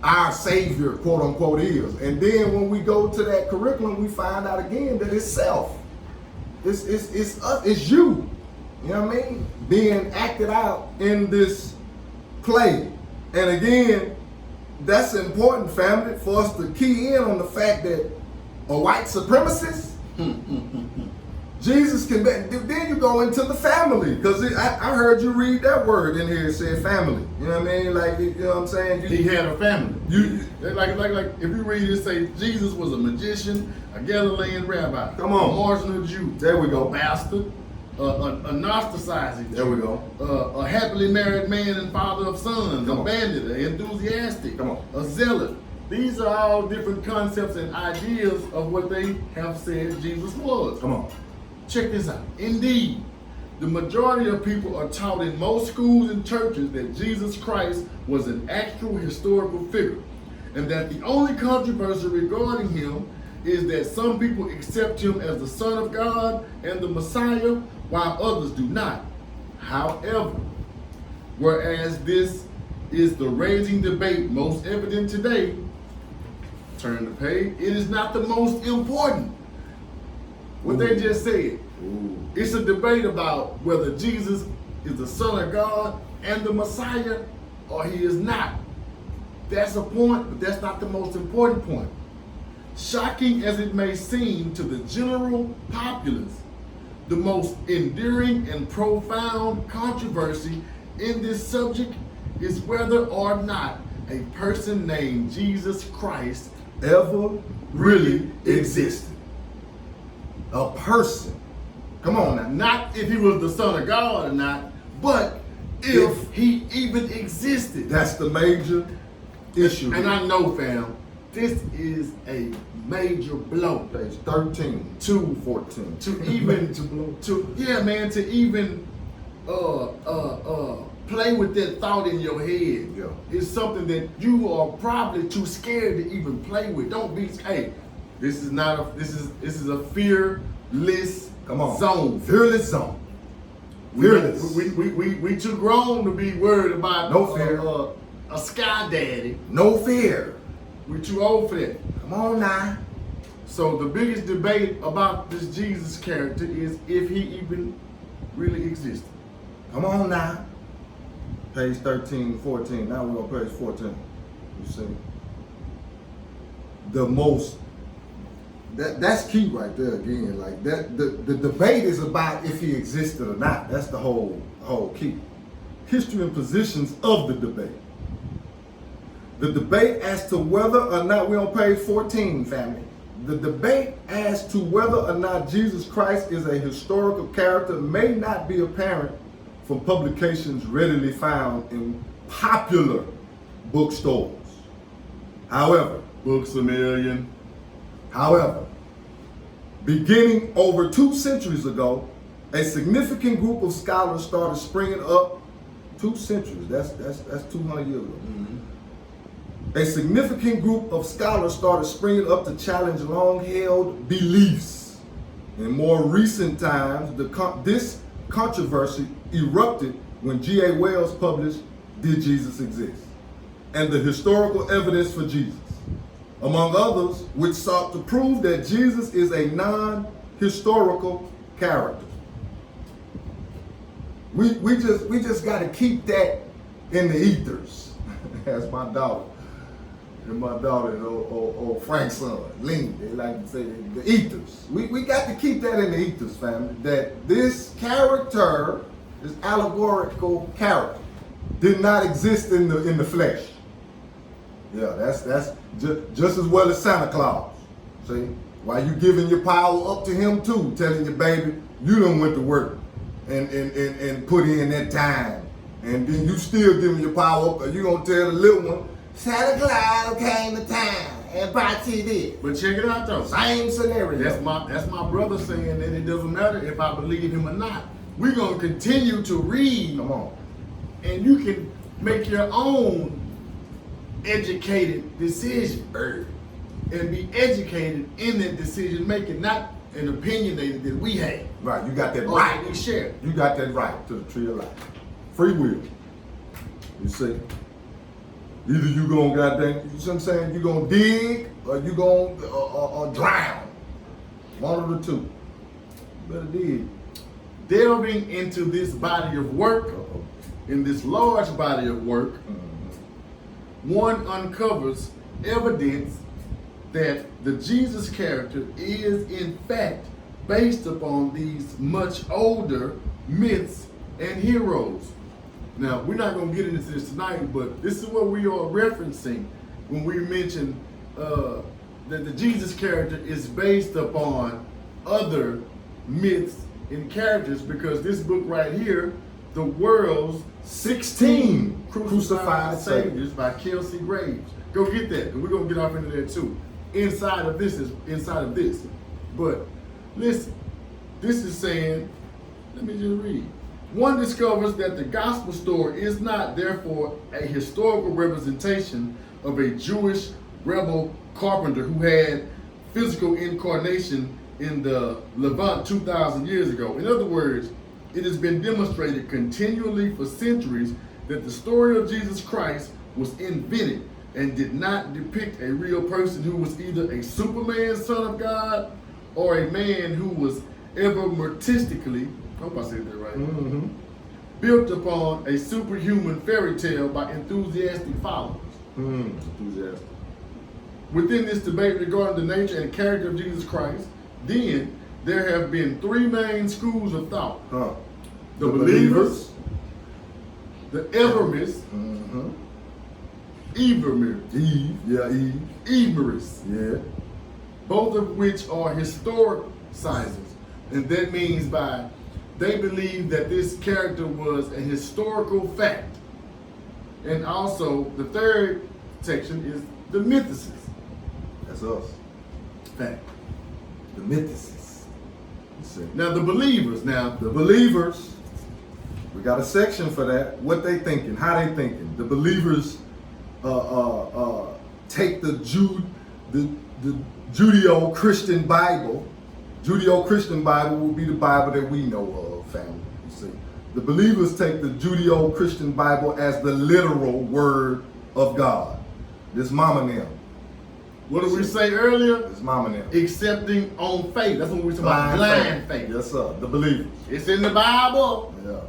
our Savior, quote unquote, is. And then when we go to that curriculum, we find out again that it's self. It's us, it's you. You know what I mean? Being acted out in this play. And again, that's important, family, for us to key in on the fact that a white supremacist, Jesus can be, then you go into the family, because I heard you read that word in here, it said family. You know what I mean? Like, you know what I'm saying? He had a family. Like if you read it, say Jesus was a magician, a Galilean rabbi, come on, a marginal Jew, there we go, a bastard, a Gnosticizing Jew, there we go, a happily married man and father of sons, a bandit, an enthusiastic, a zealot. These are all different concepts and ideas of what they have said Jesus was. Come on. Check this out. Indeed, the majority of people are taught in most schools and churches that Jesus Christ was an actual historical figure, and that the only controversy regarding him is that some people accept him as the Son of God and the Messiah, while others do not. However, whereas this is the raging debate most evident today, turn the page, it is not the most important. What they just said. It's a debate about whether Jesus is the Son of God and the Messiah, or he is not. That's a point, but that's not the most important point. Shocking as it may seem to the general populace, the most enduring and profound controversy in this subject is whether or not a person named Jesus Christ ever really existed. A person. Come on now. Not if he was the Son of God or not, but if he even existed. That's the major issue. And I know, fam, this is a major blow. Page 13 to 14. To even to even play with that thought in your head. Yeah. It's something that you are probably too scared to even play with. Don't be this is a fearless zone. Fearless zone. Fearless. We too grown to be worried about no fear. A sky daddy. No fear. We too old for that. Come on now. So the biggest debate about this Jesus character is if he even really existed. Come on now. Page 13, 14. Now we're on page 14. You see? The most that's key right there again. Like that the debate is about if he existed or not. That's the whole key. History and positions of the debate. The debate as to whether or not, we're on page 14, family. The debate as to whether or not Jesus Christ is a historical character may not be apparent from publications readily found in popular bookstores. However, Books a million. However, beginning over 2 centuries ago, a significant group of scholars started springing up. 2 centuries, that's 200 years ago. Mm-hmm. A significant group of scholars started springing up to challenge long-held beliefs. In more recent times, this controversy erupted when G.A. Wells published Did Jesus Exist? And the historical evidence for Jesus, among others, which sought to prove that Jesus is a non-historical character. We just got to keep that in the ethers, as my daughter and old Frank's son, Lee, they like to say the ethers. We got to keep that in the ethers, family. That this character, this allegorical character, did not exist in the flesh. Yeah, that's just as well as Santa Claus. See, why you giving your power up to him too, telling your baby you done went to work and put in that time, and then you still giving your power up, or you gonna tell the little one Santa Claus came to town and brought you this. But check it out though. Same scenario. That's my brother saying that it doesn't matter if I believe him or not. We're gonna continue to read. Come on. And you can make your own educated decision and be educated in that decision making, not an opinionated that we have. Right, you got that or right. That we share. You got that right to the tree of life. Free will. You see? Either you gonna goddamn, you see what I'm saying? You gonna dig or you gonna drown. One of the two. You better dig. Delving into this body of work, in this large body of work, one uncovers evidence that the Jesus character is in fact based upon these much older myths and heroes. Now, we're not going to get into this tonight, but this is what we are referencing when we mention that the Jesus character is based upon other myths and characters, because this book right here, The World's 16 Crucified Saviors by Kelsey Graves. Go get that, and we're going to get off into that too. Inside of this. But listen, this is saying, let me just read. One discovers that the gospel story is not therefore a historical representation of a Jewish rebel carpenter who had physical incarnation in the Levant 2,000 years ago. In other words, it has been demonstrated continually for centuries that the story of Jesus Christ was invented and did not depict a real person who was either a Superman son of God or a man who was ever artistically, I hope I said that right, built upon a superhuman fairy tale by enthusiastic followers. Enthusiastic. Within this debate regarding the nature and character of Jesus Christ, then there have been 3 main schools of thought. The believers, the Evermists, Evemerists, both of which are historicizers. And that means by they believe that this character was a historical fact. And also the third section is the Mythicists. That's us. Fact. The Mythicists. Now the believers, we got a section for that. What they thinking, how they thinking. The believers take the Judeo-Christian Bible. Judeo-Christian Bible will be the Bible that we know of, family. You see, the believers take the Judeo-Christian Bible as the literal word of God. This mama now. What did we say earlier? This mama now. Accepting on faith. That's what we're talking about. Blind faith. Yes, sir. The believers. It's in the Bible. Yeah.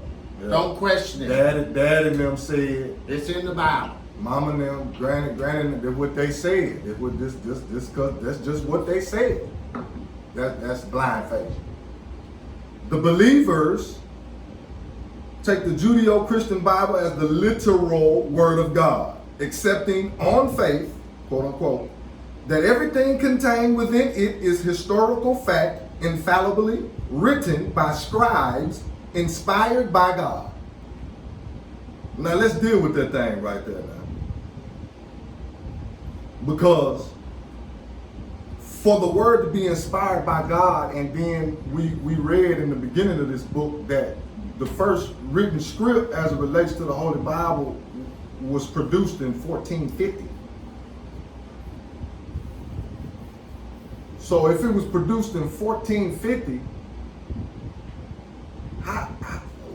Don't question it. Daddy and them said it's in the Bible. Mama and them, granny, that's what they said. That's just what they said. That's blind faith. The believers take the Judeo-Christian Bible as the literal word of God, accepting on faith, quote unquote, that everything contained within it is historical fact, infallibly written by scribes, inspired by God. Now let's deal with that thing right there now. Because for the word to be inspired by God, and then we read in the beginning of this book that the first written script as it relates to the Holy Bible was produced in 1450. So if it was produced in 1450,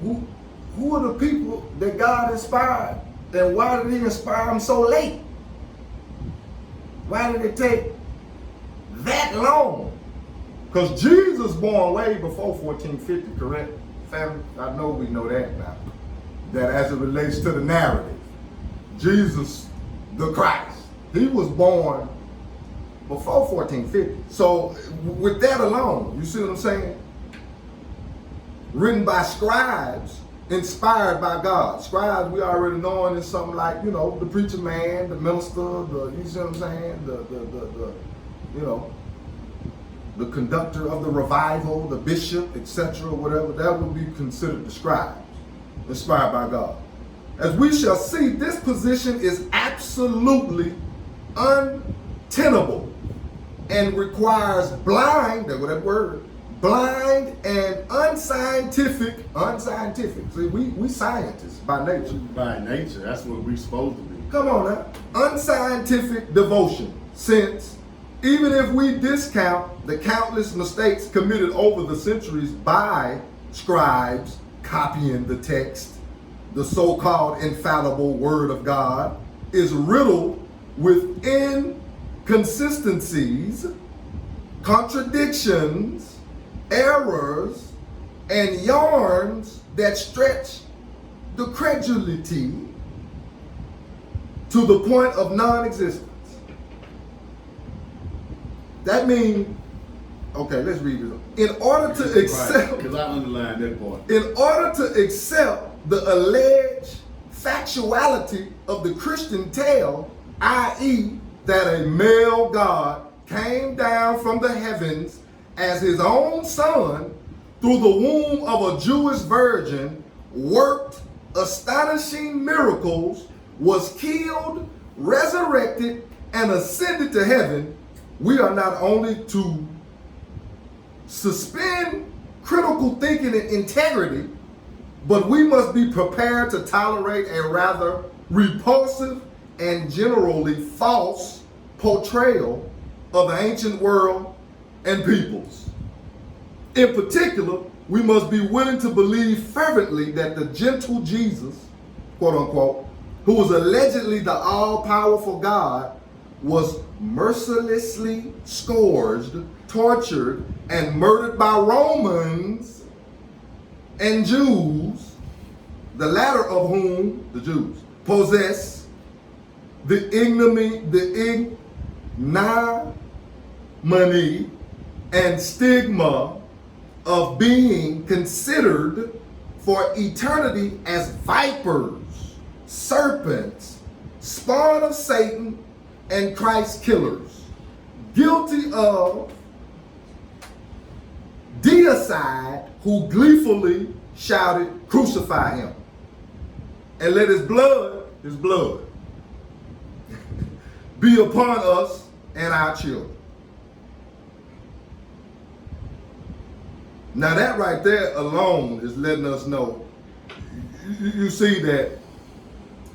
who are the people that God inspired? And why did he inspire them so late? Why did it take that long? Because Jesus born way before 1450, correct, family? I know we know that now. That as it relates to the narrative, Jesus, the Christ, he was born before 1450. So with that alone, you see what I'm saying? Written by scribes, inspired by God. Scribes, we already know, is something like, you know, the preacher man, the minister, you see what I'm saying? The conductor of the revival, the bishop, etc., whatever, that would be considered the scribes, inspired by God. As we shall see, this position is absolutely untenable and requires blind and unscientific. See, we scientists by nature. By nature, that's what we're supposed to be. Come on now. Unscientific devotion, since even if we discount the countless mistakes committed over the centuries by scribes copying the text, the so-called infallible Word of God is riddled with inconsistencies, contradictions, errors, and yarns that stretch the credulity to the point of non-existence. That means, okay, let's read it. In order to accept, because I underlined that part. In order to accept the alleged factuality of the Christian tale, i.e., that a male God came down from the heavens as his own son through the womb of a Jewish virgin, worked astonishing miracles, was killed, resurrected, and ascended to heaven, we are not only to suspend critical thinking and integrity, but we must be prepared to tolerate a rather repulsive and generally false portrayal of the ancient world and peoples. In particular, we must be willing to believe fervently that the gentle Jesus, quote unquote, who was allegedly the all-powerful God, was mercilessly scourged, tortured, and murdered by Romans and Jews, the latter of whom, the Jews, possess the ignominy and stigma of being considered for eternity as vipers, serpents, spawn of Satan, and Christ killers, guilty of deicide, who gleefully shouted, "Crucify him, and let his blood be upon us and our children." Now that right there alone is letting us know, you see that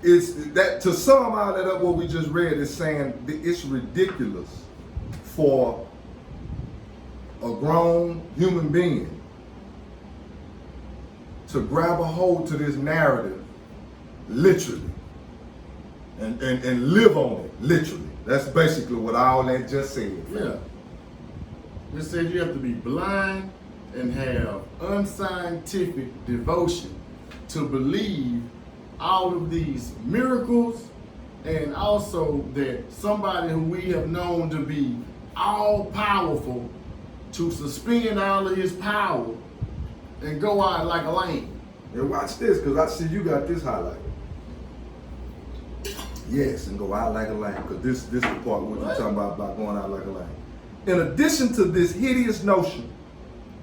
it's that to sum all that up what we just read is saying that it's ridiculous for a grown human being to grab a hold to this narrative literally and live on it literally. That's basically what all that just said. Yeah. It said you have to be blind and have unscientific devotion to believe all of these miracles, and also that somebody who we have known to be all powerful to suspend all of his power and go out like a lamb. And watch this, because I see you got this highlighted. Yes, and go out like a lamb, because this is the part what you're talking about going out like a lamb. In addition to this hideous notion,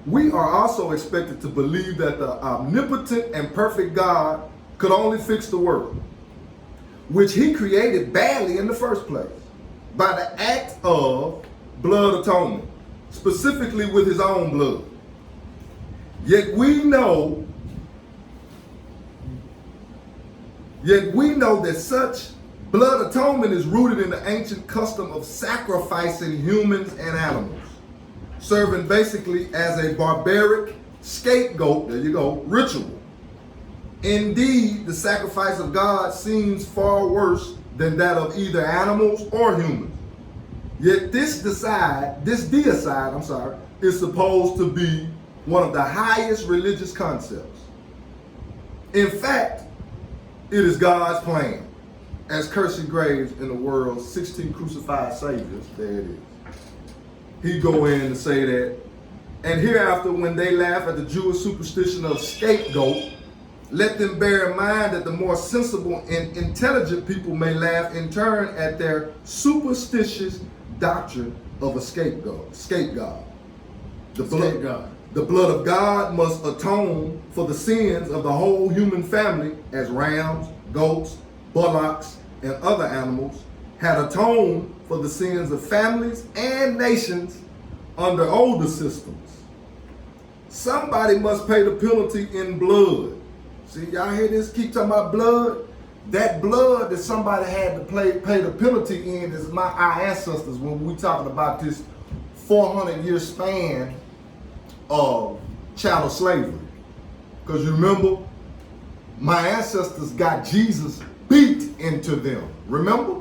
we are also expected to believe that the omnipotent and perfect God could only fix the world, which he created badly in the first place, by the act of blood atonement, specifically with his own blood. Yet we know that such blood atonement is rooted in the ancient custom of sacrificing humans and animals, serving basically as a barbaric scapegoat, there you go, ritual. Indeed, the sacrifice of God seems far worse than that of either animals or humans. Yet this deicide is supposed to be one of the highest religious concepts. In fact, it is God's plan. As Kersey Graves in the world's 16 crucified saviors, there it is. He go in and say that, and hereafter when they laugh at the Jewish superstition of scapegoat, let them bear in mind that the more sensible and intelligent people may laugh in turn at their superstitious doctrine of a scapegoat. The blood of God must atone for the sins of the whole human family, as rams, goats, bullocks, and other animals had atoned for the sins of families and nations under older systems. Somebody must pay the penalty in blood. See, y'all hear this? Keep talking about blood. That blood that somebody had to pay the penalty in is our ancestors when we talking about this 400-year span of chattel slavery. Because you remember, my ancestors got Jesus beat into them. Remember?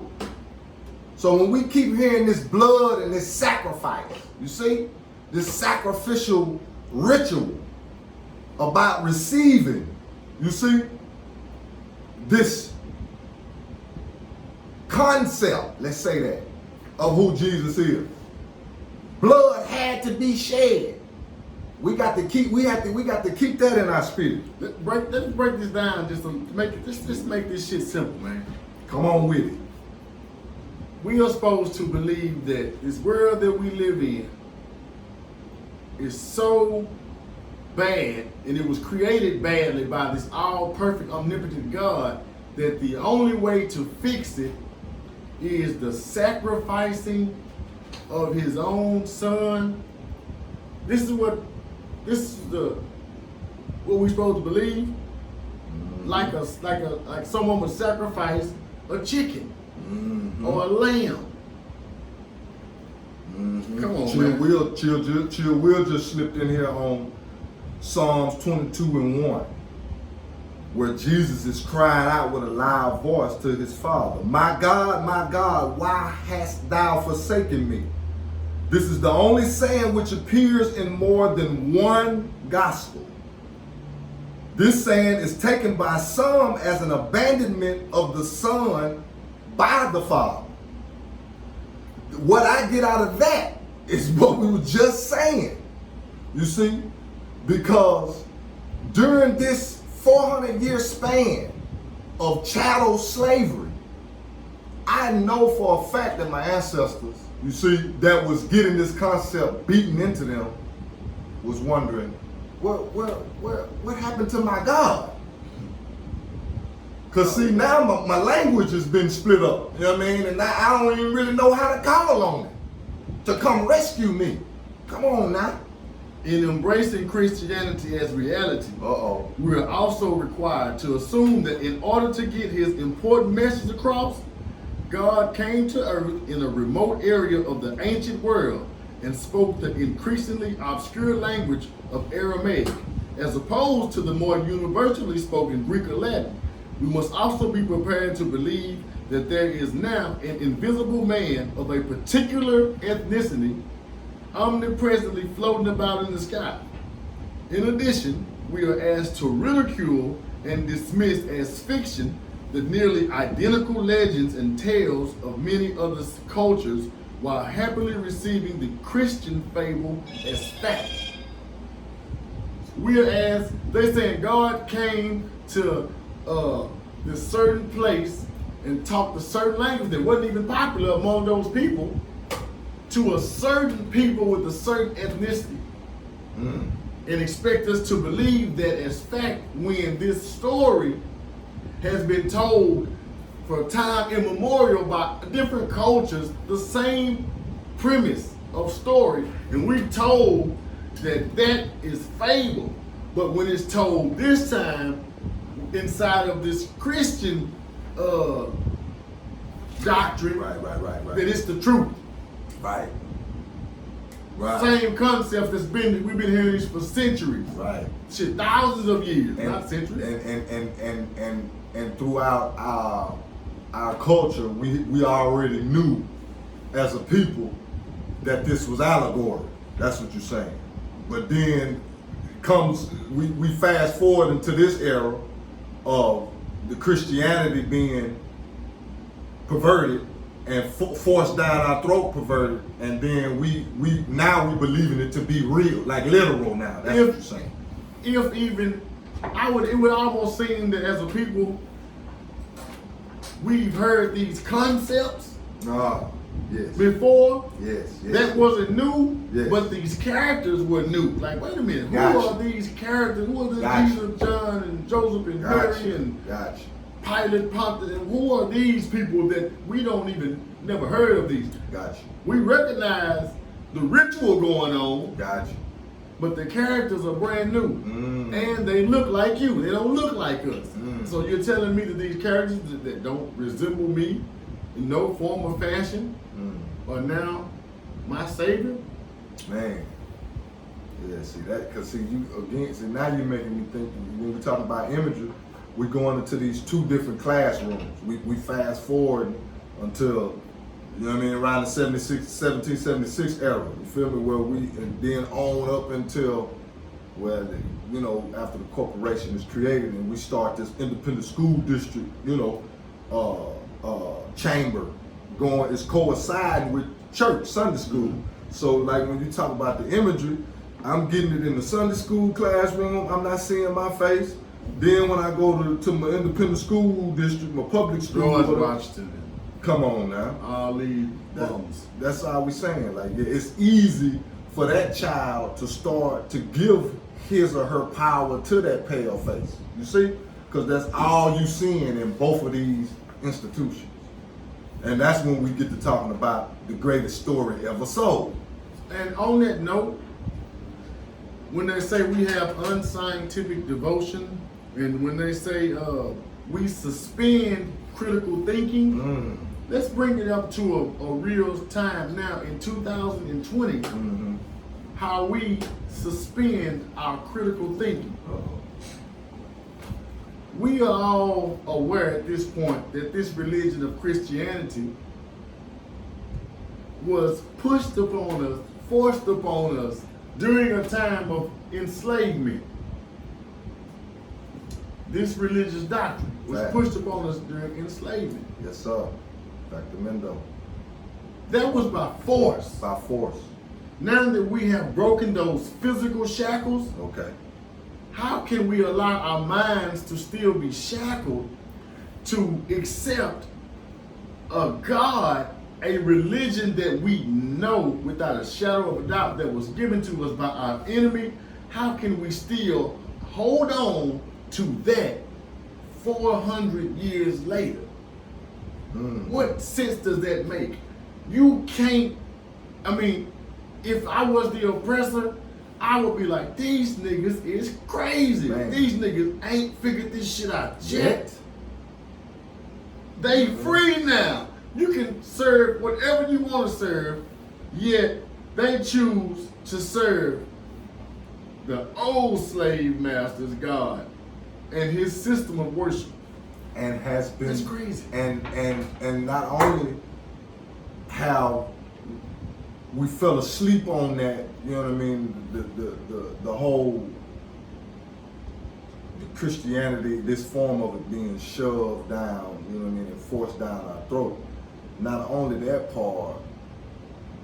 So when we keep hearing this blood and this sacrifice, you see, this sacrificial ritual about receiving, you see, this concept, let's say that, of who Jesus is. Blood had to be shed. We got to keep that in our spirit. Let's break this down just to make it. Just make this shit simple, man. Come on with it. We are supposed to believe that this world that we live in is so bad, and it was created badly by this all-perfect, omnipotent God, that the only way to fix it is the sacrificing of his own son. This is what we're supposed to believe. Like someone would sacrifice a chicken or a lamb. Come on, man. Chill Will just slipped in here on Psalms 22:1, where Jesus is crying out with a loud voice to his Father, my God, why hast thou forsaken me? This is the only saying which appears in more than one gospel. This saying is taken by some as an abandonment of the Son by the Father. What I get out of that is what we were just saying. You see? Because during this 400-year span of chattel slavery, I know for a fact that my ancestors, you see, that was getting this concept beaten into them, was wondering, what happened to my God? Because see, now my language has been split up, you know what I mean? And now I don't even really know how to call on it to come rescue me. Come on now. In embracing Christianity as reality, we are also required to assume that in order to get his important message across, God came to earth in a remote area of the ancient world and spoke the increasingly obscure language of Aramaic, as opposed to the more universally spoken Greek or Latin. We must also be prepared to believe that there is now an invisible man of a particular ethnicity omnipresently floating about in the sky. In addition, we are asked to ridicule and dismiss as fiction the nearly identical legends and tales of many other cultures, while happily receiving the Christian fable as fact. We are asked, they're saying God came to this certain place and talked a certain language that wasn't even popular among those people, to a certain people with a certain ethnicity, and expect us to believe that as fact, when this story has been told for time immemorial by different cultures, the same premise of story, and we told that is fable. But when it's told this time inside of this Christian doctrine, right. that it's the truth. Right. Same concept we've been hearing these for centuries. Right. Shit, thousands of years, And, not centuries. And throughout our culture, we already knew as a people that this was allegory. That's what you're saying. But then we fast forward into this era of the Christianity being perverted and forced down our throat, perverted, and then we believing it to be real, like literal now. That's what you're saying. If even it would almost seem that as a people we've heard these concepts Yes. before. Yes. That wasn't new, Yes. but these characters were new. Like, wait a minute, Gotcha. who are these characters? Who are the Gotcha. Jesus, John, and Joseph, and Gotcha. Mary, and Gotcha. Pilate, Pontius, and who are these people that we don't even never heard of these? Gotcha. We recognize the ritual going on, Gotcha. but the characters are brand new. And they look like you. They don't look like us. So you're telling me that these characters that don't resemble me in no form or fashion are now my savior? Man. Yeah, see that, cause now you're making me think, when we talk about imagery, we're going into these two different classrooms. We fast forward until, you know what I mean, around the 1776 era, you feel me, where and then on up until, well, you know, after the corporation is created and we start this independent school district, you know, chamber going, it's coinciding with church, Sunday school. So like when you talk about the imagery, I'm getting it in the Sunday school classroom, I'm not seeing my face. Then when I go to my independent school district, my public school, George Washington. Come on now. All these bums. That's all we saying. Like, it's easy for that child to start to give his or her power to that pale face. You see? Because that's all you seeing in both of these institutions. And that's when we get to talking about the greatest story ever sold. And on that note, when they say we have unscientific devotion, and when they say we suspend critical thinking, let's bring it up to a real time now in 2020, how we suspend our critical thinking. We are all aware at this point that this religion of Christianity was pushed upon us, forced upon us during a time of enslavement. This religious doctrine was pushed upon us during enslavement. Yes, sir. Dr. Mendo. That was by force. By force. Now that we have broken those physical shackles, Okay. how can we allow our minds to still be shackled to accept a God, a religion that we know without a shadow of a doubt that was given to us by our enemy? How can we still hold on to that 400 years later? What sense does that make? You can't, I mean, if I was the oppressor, I would be like, these niggas is crazy. Man. These niggas ain't figured this shit out yet. They free now. You can serve whatever you want to serve, yet they choose to serve the old slave master's God and his system of worship. And has been, That's crazy. And not only how we fell asleep on that, you know what I mean, the whole Christianity, this form of it being shoved down, you know what I mean, and forced down our throat. Not only that part,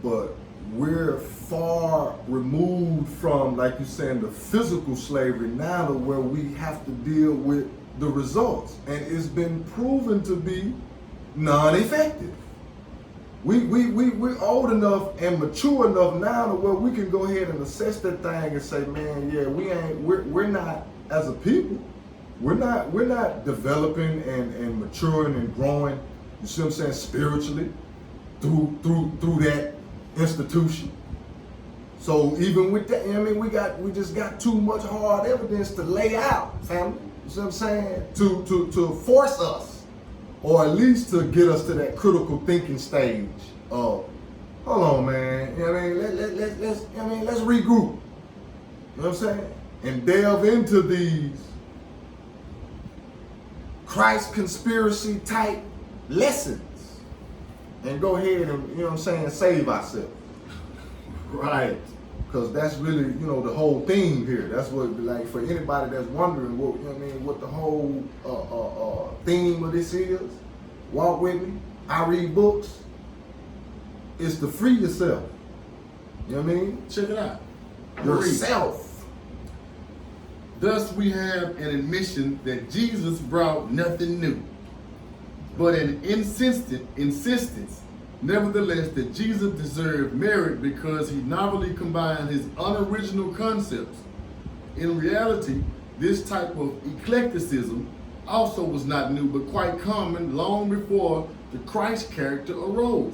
but we're far removed from, like you're saying, the physical slavery now to where we have to deal with the results. And it's been proven to be non-effective. We're old enough and mature enough now to where we can go ahead and assess that thing and say, man, yeah, we're not, as a people, we're not developing and maturing and growing, you see what I'm saying, spiritually through that institution. So even with that, I mean, we just got too much hard evidence to lay out, family. You see what I'm saying? To force us, or at least to get us to that critical thinking stage of, hold on, man. You know what I mean? Let's regroup. You know what I'm saying? And delve into these Christ conspiracy type lessons. And go ahead and, you know what I'm saying, save ourselves. Right. Because that's really, you know, the whole theme here. That's what, like, for anybody that's wondering what, you know what I mean, what the whole theme of this is, walk with me, I read books, is to free yourself. You know what I mean? Check it out. Yourself. Thus we have an admission that Jesus brought nothing new, but an insistence, nevertheless, that Jesus deserved merit because he novelly combined his unoriginal concepts. In reality, this type of eclecticism also was not new, but quite common long before the Christ character arose.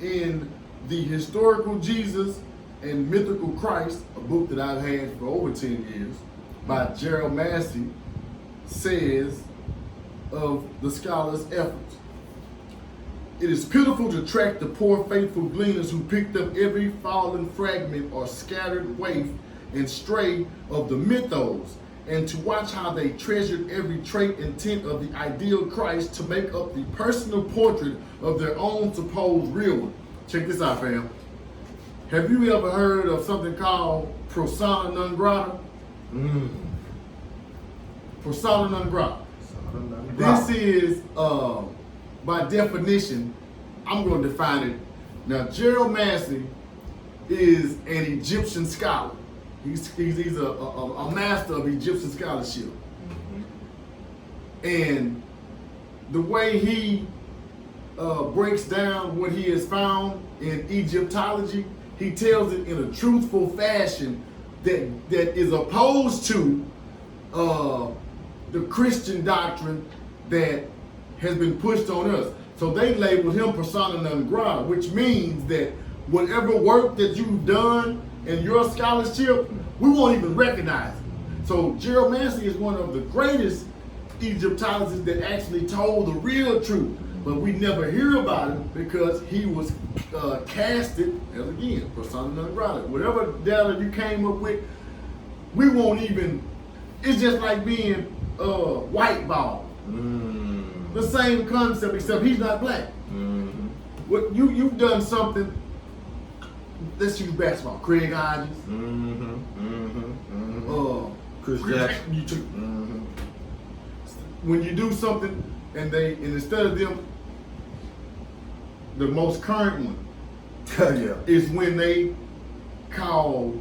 In The Historical Jesus and Mythical Christ, a book that I've had for over 10 years, by Gerald Massey, says of the scholar's efforts, it is pitiful to track the poor faithful gleaners who picked up every fallen fragment or scattered waif and stray of the mythos, and to watch how they treasured every trait and tint of the ideal Christ to make up the personal portrait of their own supposed real one. Check this out, fam. Have you ever heard of something called persona non grata? Persona non grata. This is, by definition, I'm going to define it. Now, Gerald Massey is an Egyptian scholar. He's a master of Egyptian scholarship. And the way he breaks down what he has found in Egyptology, he tells it in a truthful fashion that is opposed to the Christian doctrine that has been pushed on us. So they labeled him persona non grata, which means that whatever work that you've done in your scholarship, we won't even recognize it. So Gerald Massey is one of the greatest Egyptologists that actually told the real truth, but we never hear about him because he was casted as, again, persona non grata. Whatever data you came up with, we won't even, it's just like being white ball. The same concept, except he's not black. What you've done something. Let's use basketball. Craig Hodges. Chris Jackson. You took, when you do something and instead of them, the most current one Yeah. is when they call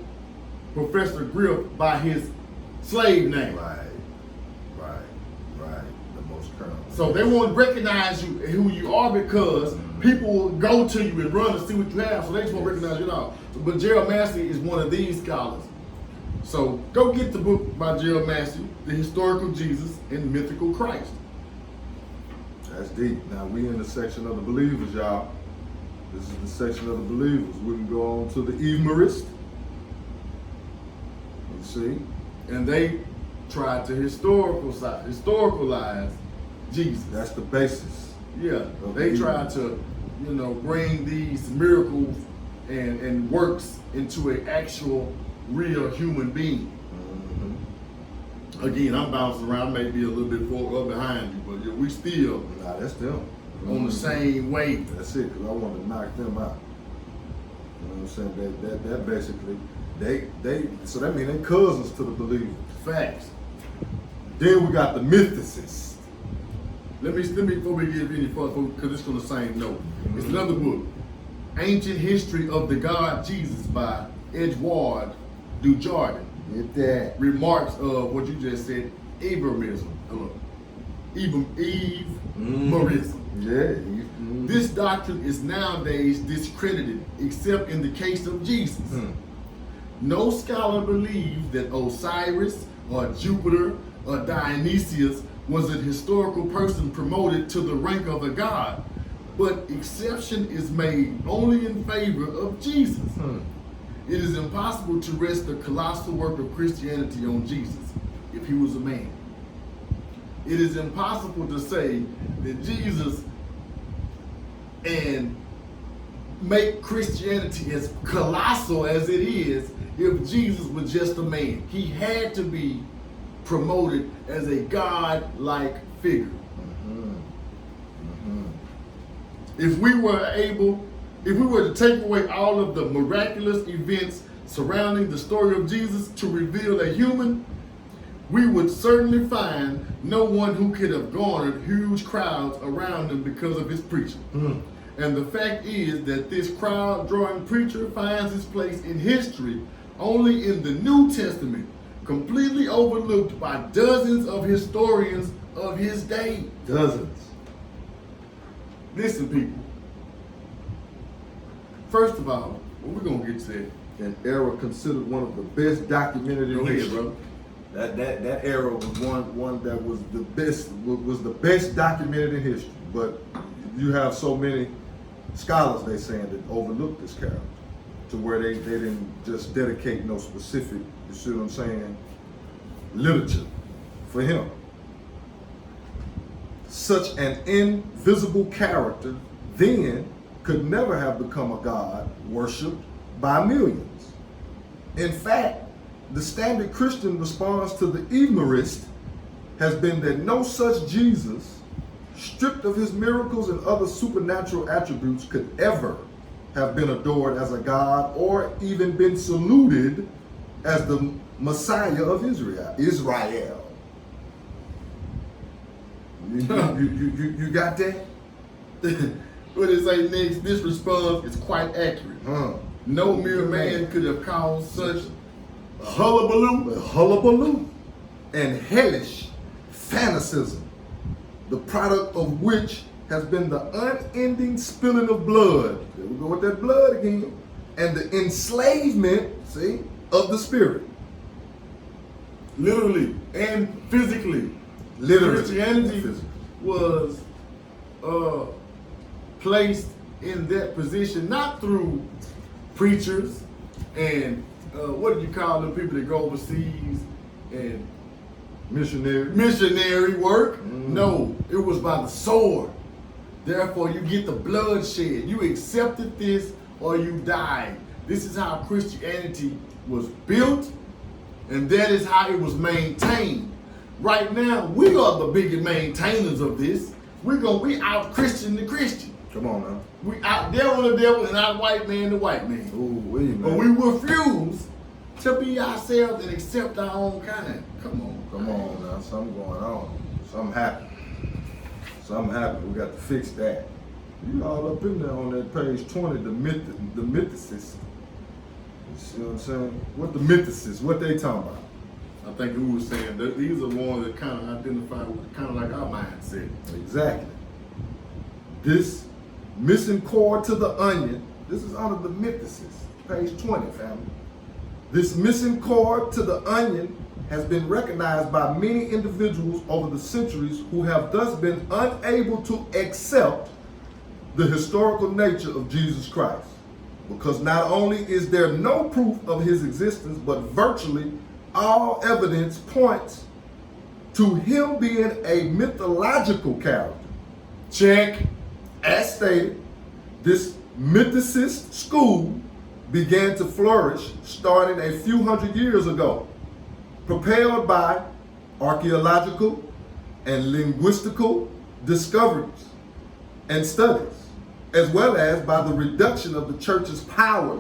Professor Griff by his slave name. Right. The most current. So they won't recognize you who you are because people will go to you and run to see what you have. So they just won't recognize you at all. But Gerald Massey is one of these scholars. So go get the book by Gerald Massey, The Historical Jesus and Mythical Christ. That's deep. Now we in the section of the believers, y'all. This is the section of the believers. We can go on to the Emerist. You see? And they tried to historicalize Jesus. That's the basis. Yeah, they tried to, bring these miracles and works into an actual, real human being. Again, I'm bouncing around, maybe a little bit forward behind you, but we still Nah, that's them. on the same wave. That's it, because I want to knock them out. You know what I'm saying? That basically, so that means they cousins to the believers. Facts. Then we got the Mythicists. Let me before we get any further, because it's on the same note. It's another book, Ancient History of the God Jesus by Edward Dujardin. Get that. Remarks of what you just said, Evarism. Evarism. Yeah. This doctrine is nowadays discredited, except in the case of Jesus. No scholar believes that Osiris or Jupiter or Dionysius was a historical person promoted to the rank of a god. but exception is made only in favor of Jesus. It is impossible to rest the colossal work of Christianity on Jesus if he was a man. It is impossible to say that Jesus and make Christianity as colossal as it is if Jesus was just a man. He had to be promoted as a God-like figure. If we were to take away all of the miraculous events surrounding the story of Jesus to reveal a human, we would certainly find no one who could have garnered huge crowds around him because of his preaching. And the fact is that this crowd-drawing preacher finds his place in history only in the New Testament, completely overlooked by dozens of historians of his day. Dozens. Listen, people. First of all, what we're gonna get to that. An era considered one of the best documented in history. Bro. That era was one that was the best documented in history. But you have so many scholars, they saying, that overlooked this character to where they didn't just dedicate no specific, you see what I'm saying, literature for him. Such an invisible character then could never have become a god worshipped by millions. In fact, the standard Christian response to the humorist has been that no such Jesus, stripped of his miracles and other supernatural attributes, could ever have been adored as a god or even been saluted as the Messiah of Israel. You got that? What it say next? This response is quite accurate. No mere man could have caused such hullabaloo and hellish fanaticism, the product of which has been the unending spilling of blood. There we go with that blood again. And the enslavement, see, of the spirit. Literally and physically. Literally. Christianity was placed in that position not through preachers and what do you call the people that go overseas and missionary work? No, it was by the sword. Therefore, you get the bloodshed. You accepted this or you died. This is how Christianity was built, and that is how it was maintained. Right now, we are the biggest maintainers of this. We out Christian the Christian. Come on now. We out devil the devil and out white man the white man. But we refuse to be ourselves and accept our own kind. Come on now. Something going on. Something happened. We got to fix that. You all up in there on that page 20, the Mythicist. You see what I'm saying? What the Mythicists, what they talking about? I think who was saying that these are ones that kind of identify with kind of like our mindset. Exactly. This missing cord to the onion, this is under the Mythicist, page 20, family. This missing cord to the onion has been recognized by many individuals over the centuries who have thus been unable to accept the historical nature of Jesus Christ. Because not only is there no proof of his existence, but virtually all evidence points to him being a mythological character. Check. As stated, this mythicist school began to flourish starting a few hundred years ago, propelled by archaeological and linguistical discoveries and studies, as well as by the reduction of the church's power,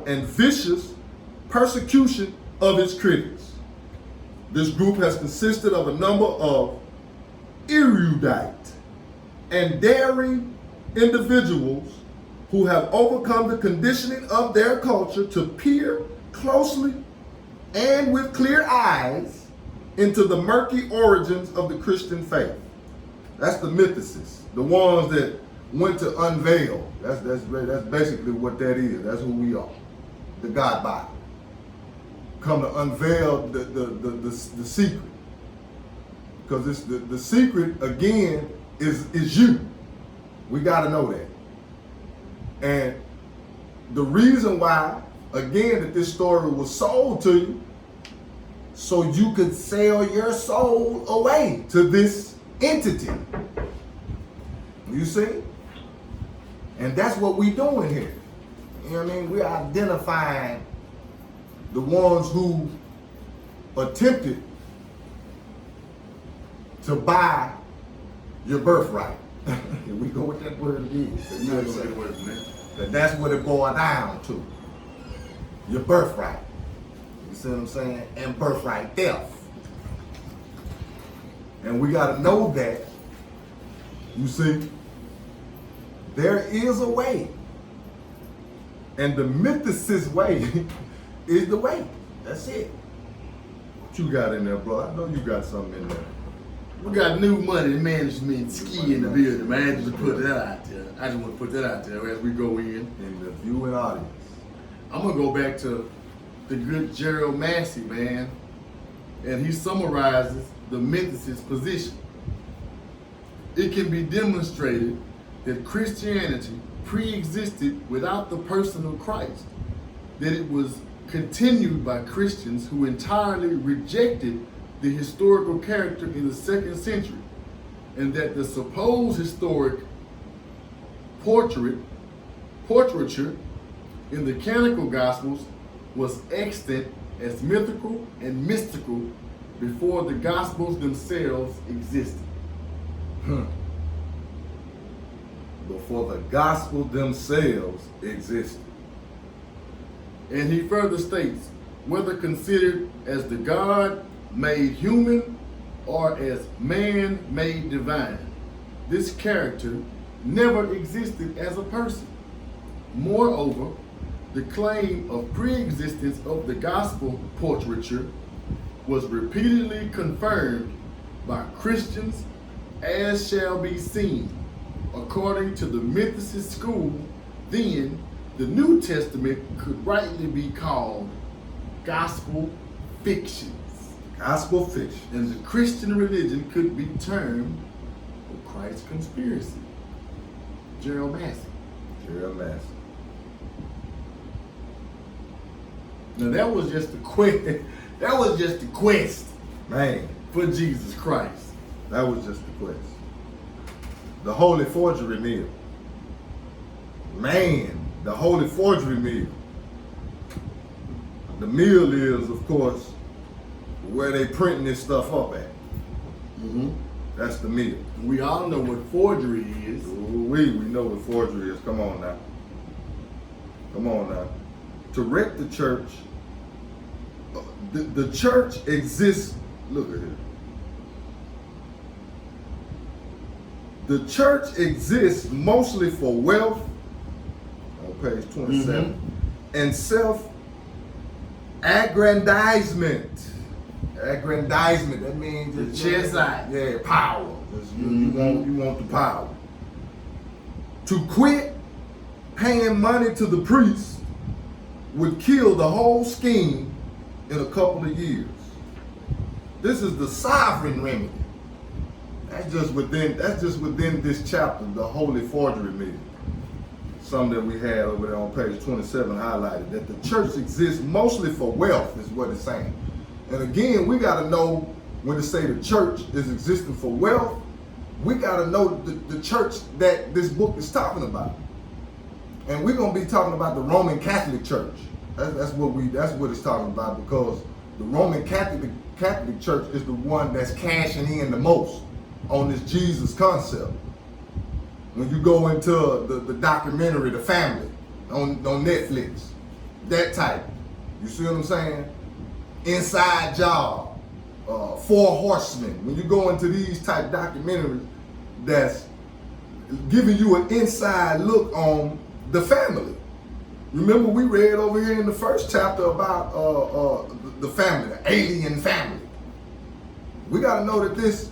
and vicious persecution of its critics. This group has consisted of a number of erudite and daring individuals who have overcome the conditioning of their culture to peer closely and with clear eyes into the murky origins of the Christian faith. That's the mythicists, the ones that went to unveil. That's basically what that is. That's who we are, the God body. Come to unveil the secret, because it's the secret again is you. We got to know that. And the reason why, again, that this story was sold to you, so you could sell your soul away to this entity. You see? And that's what we doing here. You know what I mean? We're identifying the ones who attempted to buy your birthright. Here we go with that word again. That's what it boiled down to. Your birthright. You see what I'm saying? And birthright theft. And we got to know that, you see, there is a way. And the Mythicist way is the way. That's it. What you got in there, bro? I know you got something in there. We got new money management ski in the building, man. I just put that out there. I just want to put that out there as we go in. In the viewing audience. I'm going to go back to the good Gerald Massey, man. And he summarizes the Mythicist position. It can be demonstrated that Christianity pre-existed without the person of Christ, that it was continued by Christians who entirely rejected the historical character in the 2nd century, and that the supposed historic portraiture in the canonical Gospels was extant as mythical and mystical before the Gospels themselves existed. Before the gospel themselves existed. And he further states, whether considered as the God made human or as man made divine, this character never existed as a person. Moreover, the claim of pre-existence of the gospel portraiture was repeatedly confirmed by Christians, as shall be seen. According to the Mythicist school, then the New Testament could rightly be called gospel fictions. Gospel fiction. And the Christian religion could be termed the Christ conspiracy. Gerald Massey. Gerald Massey. Now that was just the quest. That was just the quest, man, for Jesus Christ. That was just the quest. The holy forgery mill. Man, the holy forgery mill. The mill is, of course, where they printing this stuff up at. Mm-hmm. That's the mill. We all know what forgery is. We know what forgery is. Come on now. Come on now. To wreck the church, the church exists. Look at it. The church exists mostly for wealth, on page 27, and self-aggrandizement. Aggrandizement, that means the chest side. Yeah, power. You want the power. To quit paying money to the priest would kill the whole scheme in a couple of years. This is the sovereign remedy. That's just within this chapter, the holy forgery mill. Something that we had over there on page 27 highlighted, that the church exists mostly for wealth, is what it's saying. And again, we got to know when to say the church is existing for wealth, we got to know the church that this book is talking about. And we're going to be talking about the Roman Catholic Church. That's what it's talking about, because the Roman Catholic Church is the one that's cashing in the most on this Jesus concept. When you go into the documentary, The Family, on Netflix, that type, you see what I'm saying? Inside Job, Four Horsemen. When you go into these type documentaries, that's giving you an inside look on the family. Remember, we read over here in the first chapter about the family, the alien family. We got to know that this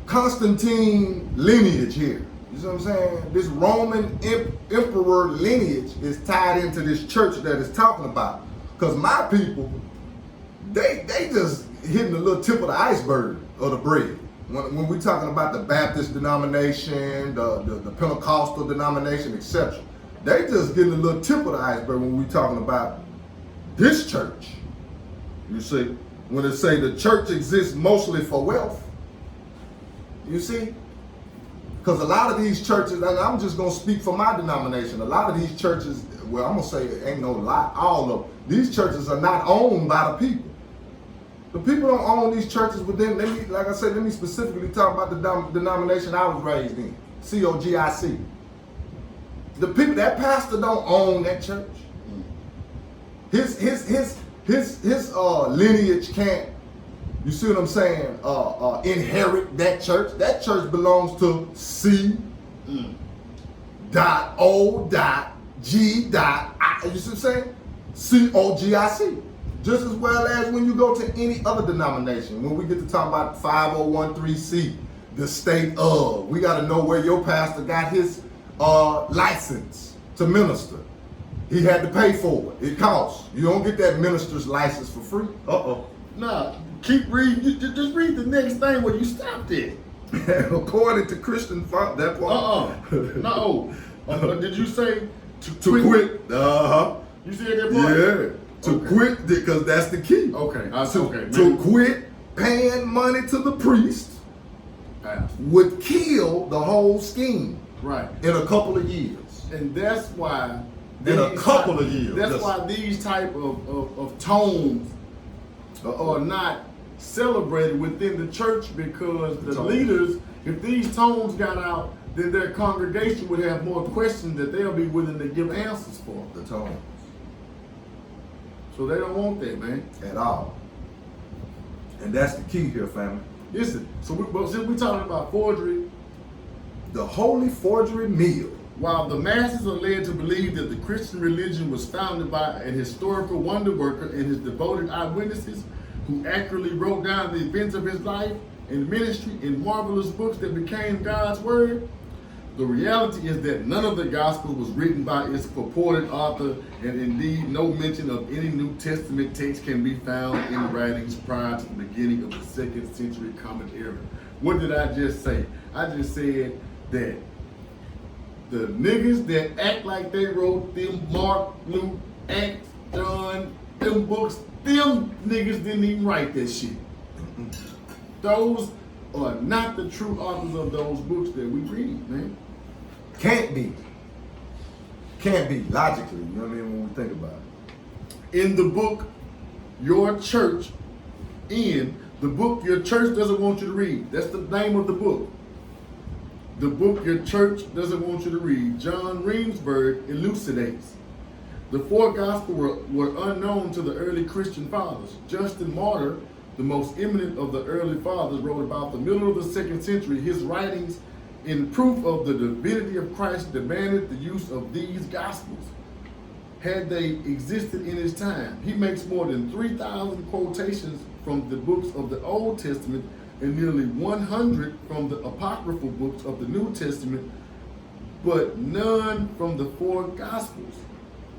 Constantine lineage here, you see what I'm saying? This Roman emperor lineage is tied into this church that it's talking about. Because my people, they just hitting the little tip of the iceberg of the bread. When we're talking about the Baptist denomination, the Pentecostal denomination, etc., they just getting a little tip of the iceberg when we're talking about this church. You see, when they say the church exists mostly for wealth, you see, because a lot of these churches, and I'm just going to speak for my denomination, a lot of these churches, well, I'm going to say it ain't no lot, all of them, these churches are not owned by the people. The people don't own these churches, but then, like I said, let me specifically talk about the denomination I was raised in, COGIC. The people, that pastor don't own that church. His lineage can't, you see what I'm saying, inherit that church. That church belongs to C.O.G.I. You see what I'm saying? COGIC. Just as well as when you go to any other denomination. When we get to talk about 5013C, the state of, we got to know where your pastor got his license to minister. He had to pay for it. It costs. You don't get that minister's license for free. Nah, keep reading. Just read the next thing where you stopped it. According to Christian thought, that part. No. Did you say to quit? You said that part? Yeah. To quit, because that's the key. Okay. To quit paying money to the priest would kill the whole scheme. Right. In a couple of years. And that's why. That's why these type of tones are not celebrated within the church, because the leaders, if these tones got out, then their congregation would have more questions that they'll be willing to give answers for. The tones. So they don't want that, man. At all. And that's the key here, family. Listen, since we're talking about forgery, the holy forgery meal. While the masses are led to believe that the Christian religion was founded by an historical wonder worker and his devoted eyewitnesses who accurately wrote down the events of his life and ministry in marvelous books that became God's word, the reality is that none of the gospel was written by its purported author, and indeed no mention of any New Testament text can be found in writings prior to the beginning of the 2nd century Common Era. What did I just say? I just said that the niggas that act like they wrote them Mark, Luke, Acts, John, them books, them niggas didn't even write that shit. Those are not the true authors of those books that we read, man. Can't be. Logically, you know what I mean, when we think about it. In the book, your church doesn't want you to read. That's the name of the book. The book your church doesn't want you to read, John Reemsberg elucidates. The four Gospels were unknown to the early Christian fathers. Justin Martyr, the most eminent of the early fathers, wrote about the middle of the 2nd century. His writings in proof of the divinity of Christ demanded the use of these Gospels, had they existed in his time. He makes more than 3,000 quotations from the books of the Old Testament and nearly 100 from the apocryphal books of the New Testament, but none from the four Gospels.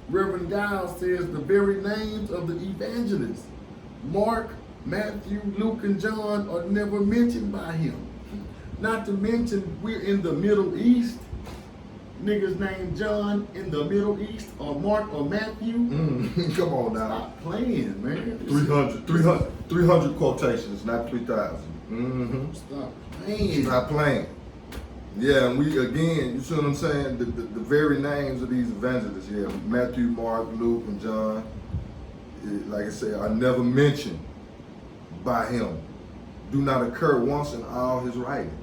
Reverend Giles says the very names of the evangelists, Mark, Matthew, Luke, and John, are never mentioned by him. Not to mention, we're in the Middle East. Niggas named John in the Middle East, or Mark, or Matthew. Come on now. Stop playing, man. 300 quotations, not 3,000. Stop playing. Stop playing. Yeah, and we, again, you see what I'm saying? The very names of these evangelists, Matthew, Mark, Luke, and John, like I said, are never mentioned by him. Do not occur once in all his writings.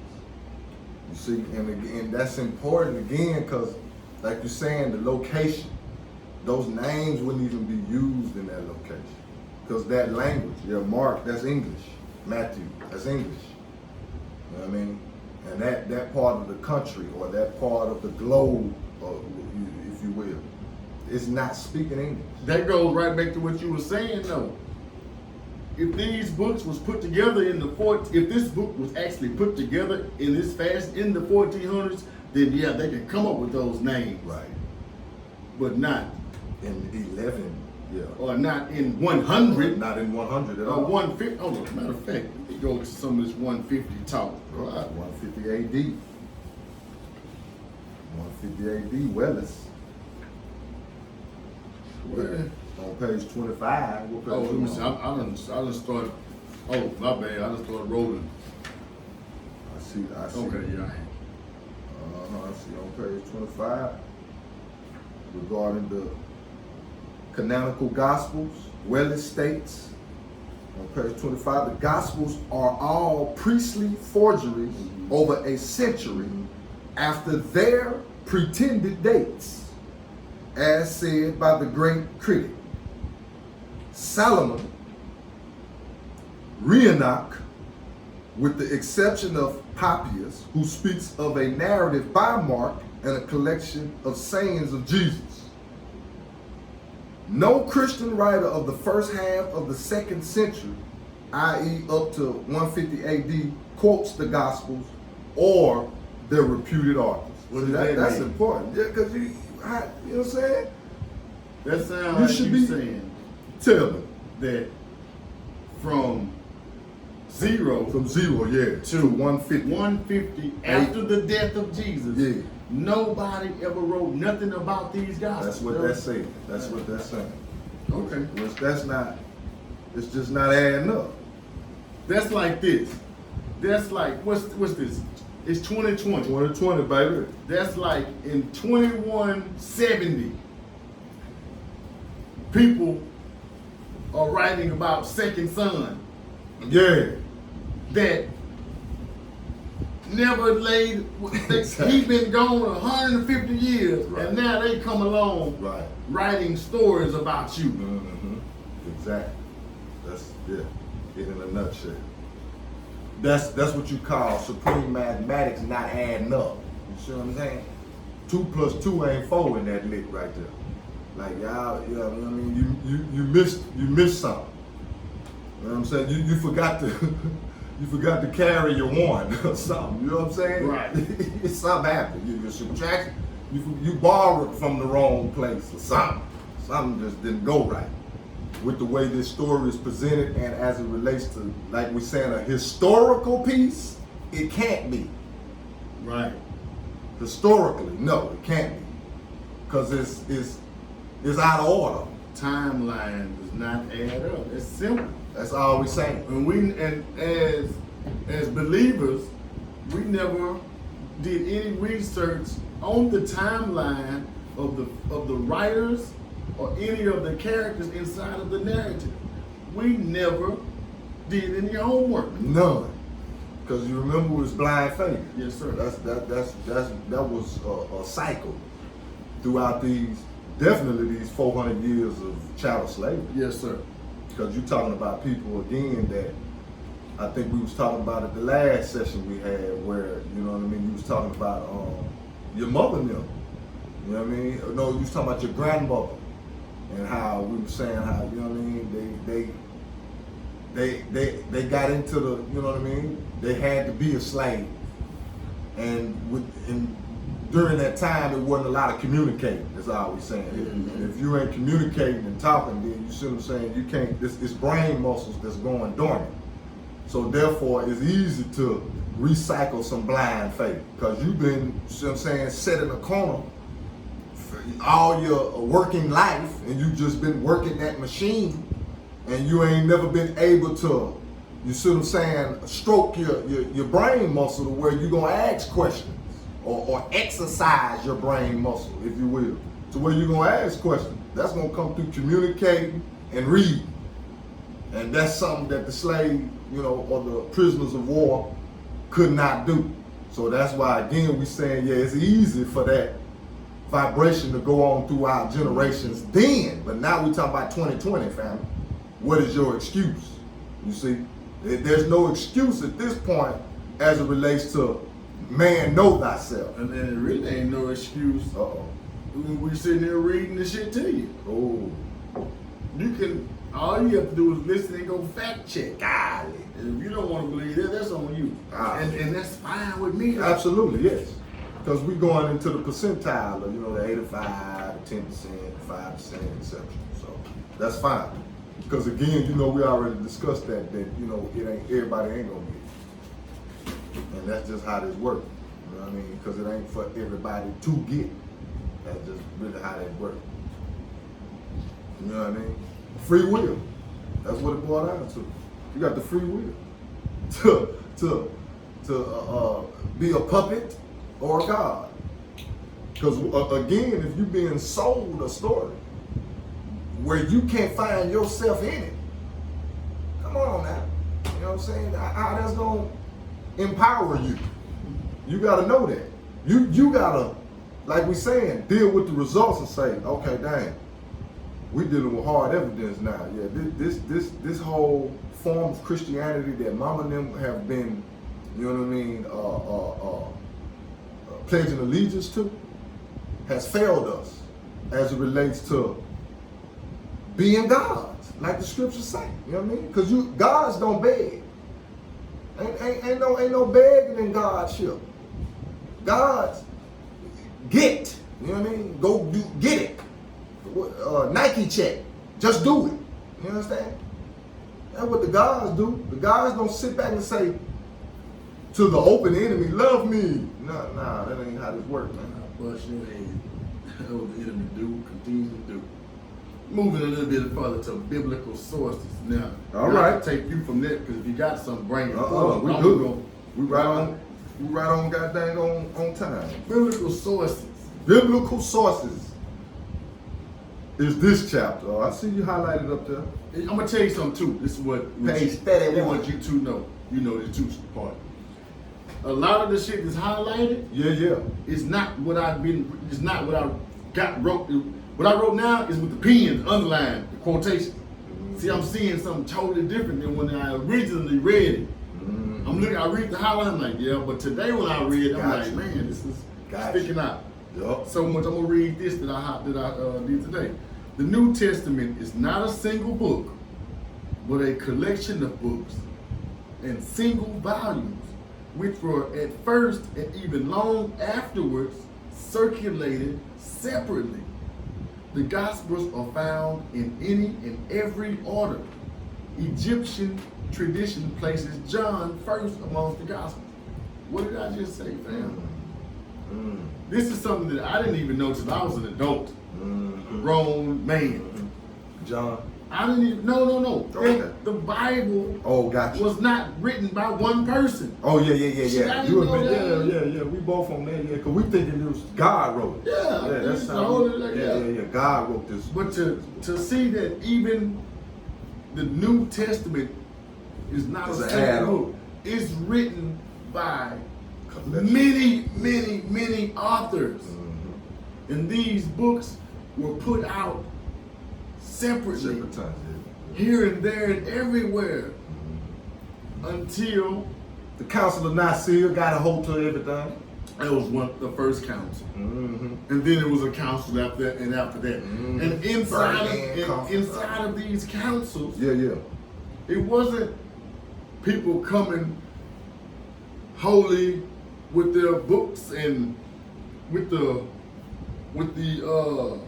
You see, and again, that's important again, because like you're saying, the location, those names wouldn't even be used in that location. Because that language, Mark, that's English. Matthew, that's English. You know what I mean? And that part of the country, or that part of the globe, if you will, is not speaking English. That goes right back to what you were saying, though. If these books was put together if this book was actually put together in this fast in the 1400s, then they can come up with those names. Right. But not in Yeah. Or not in 100. Not in 100 at Or all. 150. Oh, no, matter of fact, let me go to some of this 150 talk. Right, 150 AD. 150 AD, Wellis. Where? On page 25. What page Oh, let you me see. on? I done started. Oh, my bad. I done started rolling. I see. Okay, yeah. I see on page 25 regarding the canonical Gospels. Wellis states on page 25, the Gospels are all priestly forgeries over a century after their pretended dates, as said by the great critic Solomon Reinach, with the exception of Papias, who speaks of a narrative by Mark and a collection of sayings of Jesus. No Christian writer of the first half of the 2nd century, i.e. up to 150 AD, quotes the Gospels or their reputed authors. What does that That's mean? important. Yeah, because you know what I'm saying? That sounds You like should you be- saying Tell me. that from zero From 0, yeah, to 150. 150 after the death of Jesus, Yeah. nobody ever wrote nothing about these gospels. That's what that's saying. That's what that's saying. Okay. Which that's not, it's just not adding up. That's like this. That's like what's this? It's 2020. 2020, baby. That's like in 2170. People are writing about second son Yeah. that never laid. Exactly. He been gone 150 years, Right. and now they come along Right. writing stories about you. Mm-hmm. Exactly. That's it in a nutshell. That's what you call supreme mathematics not adding up. You see what I'm saying? 2 + 2 ain't 4 in that lick right there. Like y'all, you know what I mean? You missed something. You know what I'm saying? You forgot to you forgot to carry your one or something. You know what I'm saying? Right. Something happened. You subtraction. You borrowed from the wrong place or something. Something just didn't go right with the way this story is presented, and as it relates to, like we're saying, a historical piece. It can't be. Right. Historically, no, it can't be, because it's out of order. Timeline does not add up. It's simple. That's all we're saying. And as believers, we never did any research on the timeline of the writers or any of the characters inside of the narrative. We never did any homework. None, because you remember it was blind faith. Yes, sir. That was a cycle throughout these 400 years of chattel slavery. Yes, sir. Because you're talking about people again that I think we was talking about at the last session we had, where, you know what I mean, you was talking about your mother and them. You know what I mean? No, you was talking about your grandmother and how we were saying how, you know what I mean, they got into the, you know what I mean? They had to be a slave. And during that time, it wasn't a lot of communicating. That's all we're saying. Mm-hmm. If you ain't communicating and talking, then you see what I'm saying? You can't. It's brain muscles that's going dormant. So therefore, it's easy to recycle some blind faith, because you've been, see what I'm saying, set in a corner for all your working life, and you've just been working that machine, and you ain't never been able to, you see what I'm saying, stroke your brain muscle to where you're gonna ask questions. Or exercise your brain muscle, if you will, to where you're gonna ask questions. That's gonna come through communicating and reading. And that's something that the slave, you know, or the prisoners of war could not do. So that's why, again, we saying, yeah, it's easy for that vibration to go on throughout generations then. But now we talking about 2020, family. What is your excuse? You see, there's no excuse at this point as it relates to man know thyself. And then it really ain't no excuse. Uh-oh. We sitting there reading the shit to you. Oh. You can, all you have to do is listen and go fact check. Golly. And if you don't want to believe that, that's on you. Ah. And that's fine with me. Absolutely, yes. Because we're going into the percentile of, you know, the 85, the 10%, the 5% exception. So That's fine. Because again, you know, we already discussed that you know, it ain't everybody ain't gonna get it. And that's just how this works. You know what I mean? Because it ain't for everybody to get. That's just really how that works. You know what I mean? Free will. That's what it boils down to. You got the free will to be a puppet or a god. Because again, if you're being sold a story where you can't find yourself in it, come on now. You know what I'm saying? How that's gonna empower you? You gotta know that. You gotta, like we saying, deal with the results and say, okay, dang, we dealing with hard evidence now. Yeah, this whole form of Christianity that mama and them have been, you know what I mean, pledging allegiance to, has failed us as it relates to being gods, like the scriptures say. You know what I mean? Because gods don't beg. Ain't no begging in God's ship. Gods get. You know what I mean? Go get it. Nike check. Just do it. You understand? That's what the gods do. The gods don't sit back and say to the open enemy, love me. Nah, that ain't how this works, man. Bust your head. That's what the enemy do, continue to do. Moving a little bit further to biblical sources now. All right. Take you from that, because if you got something, bring it. We good. We right on goddamn on time. Biblical sources. Biblical sources is this chapter. Oh, I see you highlighted up there. I'm gonna tell you something too. This is what Page 31. I want you to know. You know the two part. A lot of the shit that's highlighted. Yeah. Is not what I've been. It's not what I wrote. What I wrote now is with the pen, underline, the quotation. See, I'm seeing something totally different than when I originally read it. I read the highlight, I'm like, yeah, but today when I read it, I'm like, man, this is sticking out. Yep. So much. I'm gonna read this that I did today. The New Testament is not a single book, but a collection of books and single volumes, which were at first and even long afterwards circulated separately. The Gospels are found in any and every order. Egyptian tradition places John first amongst the Gospels. What did I just say, fam? This is something that I didn't even know till I was an adult, a grown man. John. I didn't even, no. Okay. The Bible gotcha. was not written by one person. Oh, yeah. You admit, yeah. We both on that, yeah. Because we thinking it was God wrote it. Yeah, that's how yeah. God wrote this. But to see that even the New Testament is not a single book, it's written by many authors. And these books were put out separately, here and there and everywhere, until the Council of Nicaea got a hold to everything. That was the first council, and then it was a council after that, and after that, and inside of these councils, it wasn't people coming holy with their books and with the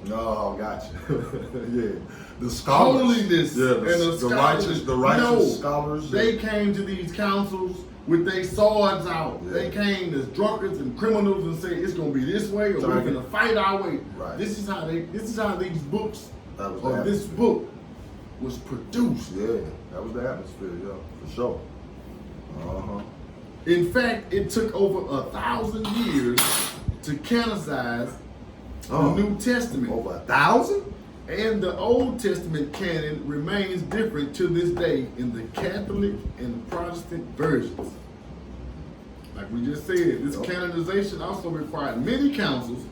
gotcha. Yeah, the scholars, holiness, and the righteous scholars. They came to these councils with their swords out. Yeah. They came as drunkards and criminals and said it's gonna be this way, or we're gonna fight our way. Right. This is how these books, or this book was produced. Yeah, that was the atmosphere, yeah, for sure. In fact, it took over 1,000 years to canonize the New Testament. Over 1,000? And the Old Testament canon remains different to this day in the Catholic and Protestant versions. Like we just said, this canonization also required many councils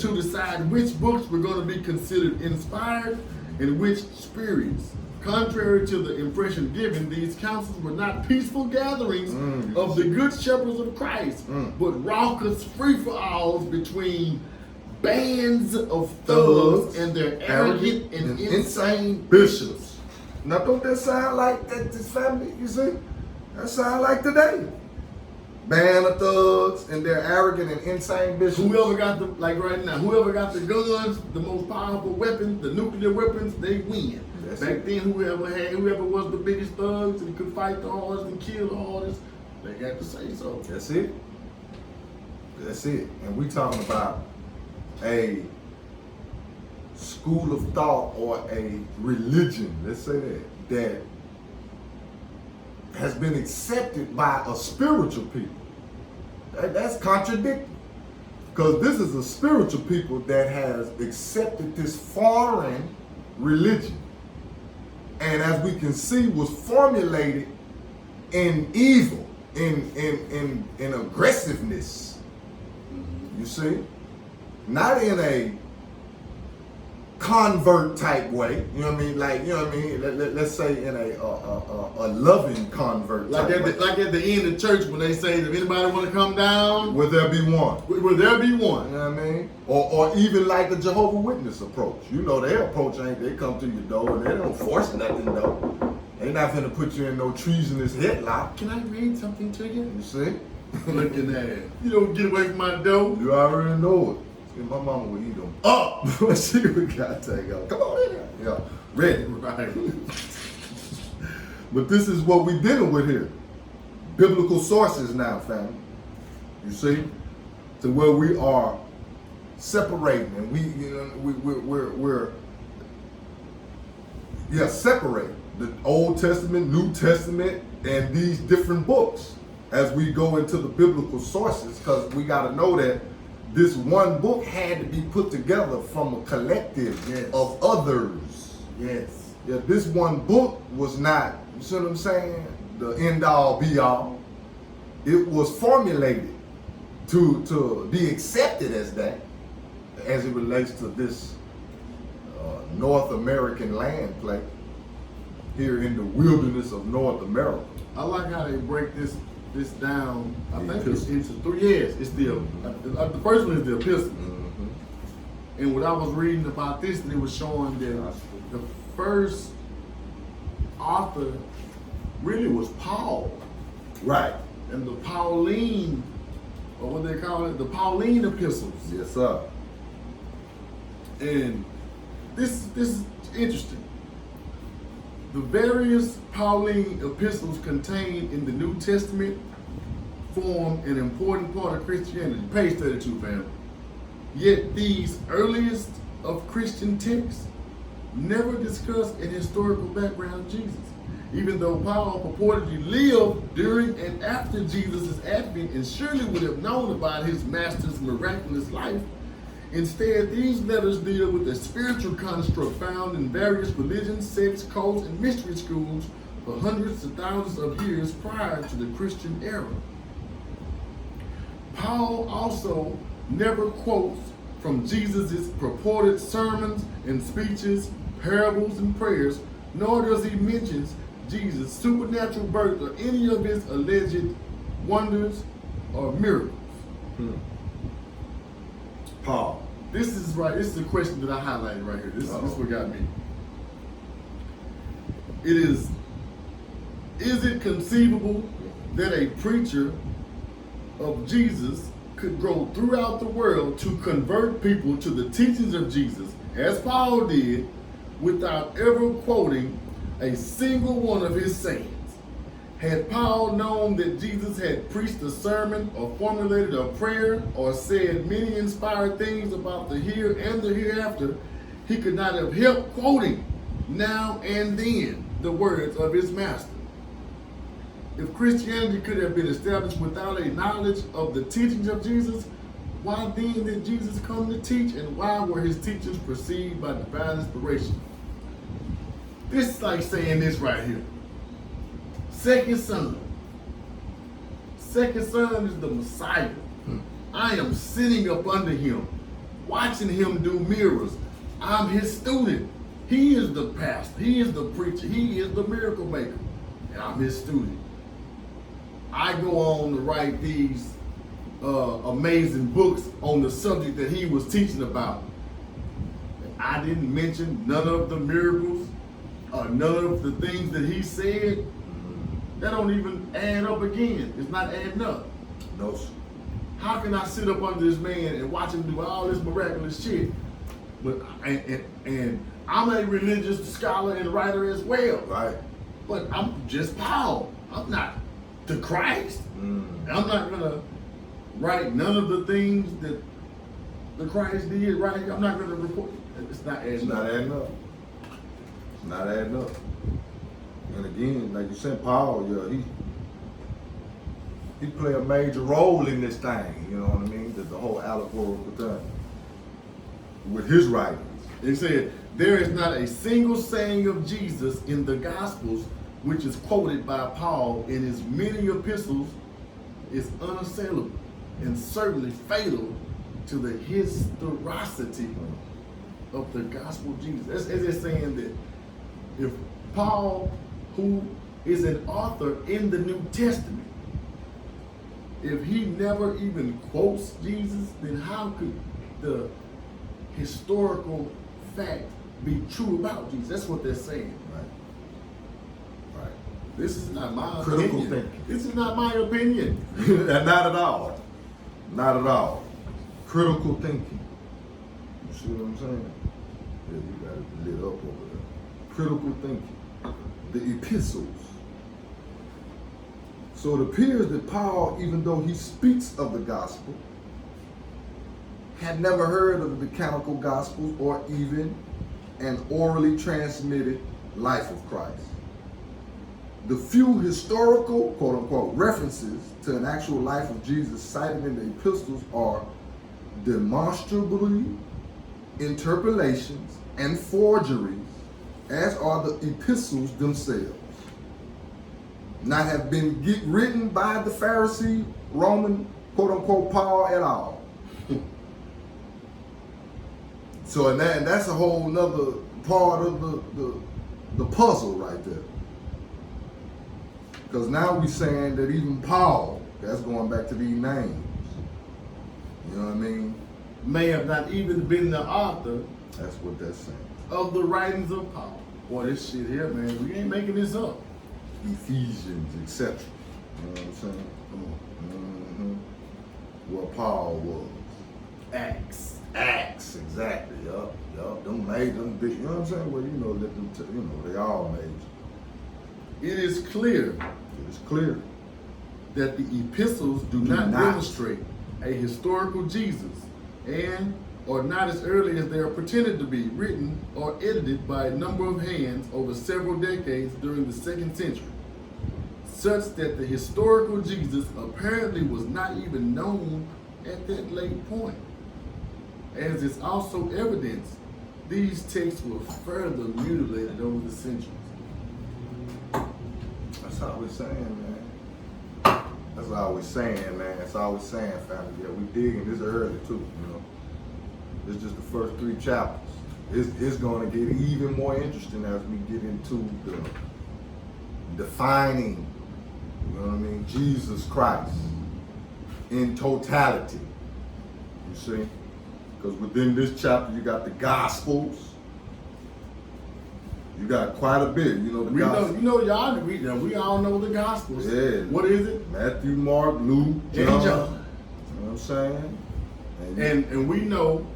to decide which books were going to be considered inspired and which spurious. Contrary to the impression given, these councils were not peaceful gatherings of the good shepherds of Christ, but raucous free-for-alls between bands of thugs and their arrogant and insane bishops. Now don't that sound like that this family, you see? That sound like today. Band of thugs and their arrogant and insane bishops. Whoever got the, like right now, whoever got the guns, the most powerful weapons, the nuclear weapons, they win. Back then, whoever was the biggest thugs and could fight the hardest and kill the hardest, they got to say so. That's it. That's it. And we talking about a school of thought or a religion, let's say that has been accepted by a spiritual people. That's contradictory. Because this is a spiritual people that has accepted this foreign religion. And as we can see, was formulated in evil, in aggressiveness. You see? Not in a convert type way, you know what I mean? Like, you know what I mean? Let's say in a loving convert like type way. Like at the end of church when they say, if anybody want to come down, will there be one? Will there be one? You know what I mean? Or even like the Jehovah's Witness approach. You know their approach ain't they come to your door and they don't force nothing though. They not finna put you in no treasonous headlock. Can I read something to you? You see? Looking at it. You don't get away from my door. You already know it. My mama would eat them up. She would gotta take off. Come on in here. Yeah, ready. Right. But this is what we dealing with here. Biblical sources now, family. You see? To where we are separating and we're separating the Old Testament, New Testament, and these different books as we go into the biblical sources, because we gotta know that this one book had to be put together from a collective of others. Yes. Yeah, this one book was not, you see what I'm saying, the end all be all. It was formulated to be accepted as that, as it relates to this North American land play here in the wilderness of North America. I like how they break this down. I think it's into 3 years. It's the first one is the epistle. Mm-hmm. And what I was reading about this, and it was showing that the first author really was Paul. Right. And the Pauline, or what they call it, the Pauline epistles. Yes, sir. And this is interesting. The various Pauline epistles contained in the New Testament form an important part of Christianity. Page 32, fam. Yet these earliest of Christian texts never discuss an historical background of Jesus. Even though Paul purportedly lived during and after Jesus' advent and surely would have known about his master's miraculous life, instead, these letters deal with the spiritual construct found in various religions, sects, cults, and mystery schools for hundreds of thousands of years prior to the Christian era. Paul also never quotes from Jesus' purported sermons and speeches, parables, and prayers, nor does he mention Jesus' supernatural birth or any of his alleged wonders or miracles. Paul. This is the question that I highlighted right here. This is what got me. Is it conceivable that a preacher of Jesus could go throughout the world to convert people to the teachings of Jesus, as Paul did, without ever quoting a single one of his sayings? Had Paul known that Jesus had preached a sermon or formulated a prayer or said many inspired things about the here and the hereafter, he could not have helped quoting now and then the words of his master. If Christianity could have been established without a knowledge of the teachings of Jesus, why then did Jesus come to teach, and why were his teachings perceived by divine inspiration? This is like saying this right here. Second son. Second son is the Messiah. I am sitting up under him, watching him do miracles. I'm his student. He is the pastor. He is the preacher. He is the miracle maker. And I'm his student. I go on to write these amazing books on the subject that he was teaching about. I didn't mention none of the miracles, none of the things that he said. That don't even add up again. It's not adding up. No. How can I sit up under this man and watch him do all this miraculous shit But and I'm a religious scholar and writer as well. Right. But I'm just Paul. I'm not the Christ. I'm not gonna write none of the things that the Christ did. Right? I'm not gonna report. It's not adding up. It's not adding up. And again, like you said, Paul, yeah, he played a major role in this thing. You know what I mean? The whole allegorical thing with his writings. It said, there is not a single saying of Jesus in the Gospels which is quoted by Paul in his many epistles is unassailable and certainly fatal to the historicity of the gospel of Jesus. That's as it's saying that if Paul, who is an author in the New Testament, if he never even quotes Jesus, then how could the historical fact be true about Jesus? That's what they're saying. Right. This is not my Critical opinion. thinking. This is not my opinion. Not at all. Not at all. Critical thinking. You see what I'm saying? Yeah, you got it lit up over there. Critical thinking. The epistles. So it appears that Paul, even though he speaks of the gospel, had never heard of the canonical gospels or even an orally transmitted life of Christ. The few historical, quote unquote, references to an actual life of Jesus cited in the epistles are demonstrably interpolations and forgeries, as are the epistles themselves. Not have been written by the Pharisee, Roman, quote unquote, Paul at all. So and that's a whole nother part of the puzzle right there. Because now we're saying that even Paul, that's going back to these names, you know what I mean? May have not even been the author That's what that's saying. of the writings of Paul. Boy, this shit here, man, we ain't making this up. Ephesians, etc. You know what I'm saying? Come on. Where Paul was. Acts. Exactly. Yup. Them made them big. You know what I'm saying? Well, you know, let them. They all major. It is clear It is clear. that the epistles do not demonstrate a historical Jesus and are not as early as they are pretended to be, written or edited by a number of hands over several decades during the 2nd century, such that the historical Jesus apparently was not even known at that late point. As is also evidence, these texts were further mutilated over the centuries. That's all we're saying, man. That's all we're saying, man. That's all we're saying, family. Yeah, we digging this early too, you know. It's just the first 3 chapters. It's going to get even more interesting as we get into the defining, you know what I mean, Jesus Christ in totality. You see? Because within this chapter, you got the Gospels. You got quite a bit, you know, the Gospels. We all know the Gospels. Yeah. What is it? Matthew, Mark, Luke, John. And John. You know what I'm saying? And we know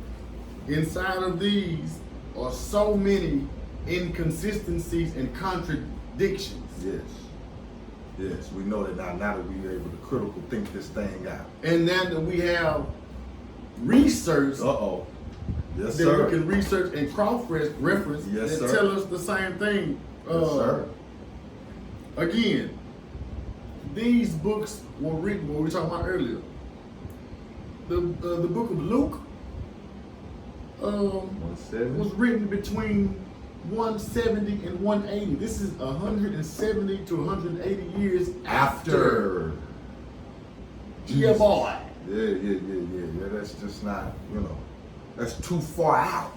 inside of these are so many inconsistencies and contradictions. Yes, we know that now that we're able to critical think this thing out. And now that we have research Yes, that sir. we can research and cross-reference Yes, that sir. tell us the same thing. Yes, sir. Again, these books were written, what we were talking about earlier. The book of Luke 170. was written between 170 and 180. This is 170 to 180 years after. Yeah, boy. Yeah. That's just not, you know, that's too far out.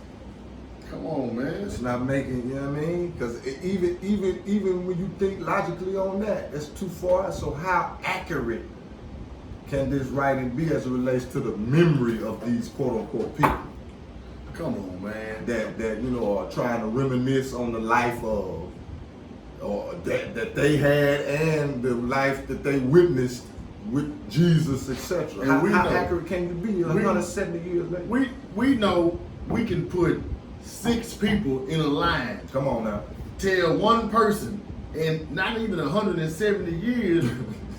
Come on, man. It's not making, you know what I mean? Because even when you think logically on that, that's too far out. So how accurate can this writing be as it relates to the memory of these quote unquote people? Come on, man. That you know are trying to reminisce on the life of, or that they had and the life that they witnessed with Jesus, etc. How accurate can you be 170 years later? We know we can put 6 people in a line. Come on now. Tell one person in not even 170 years,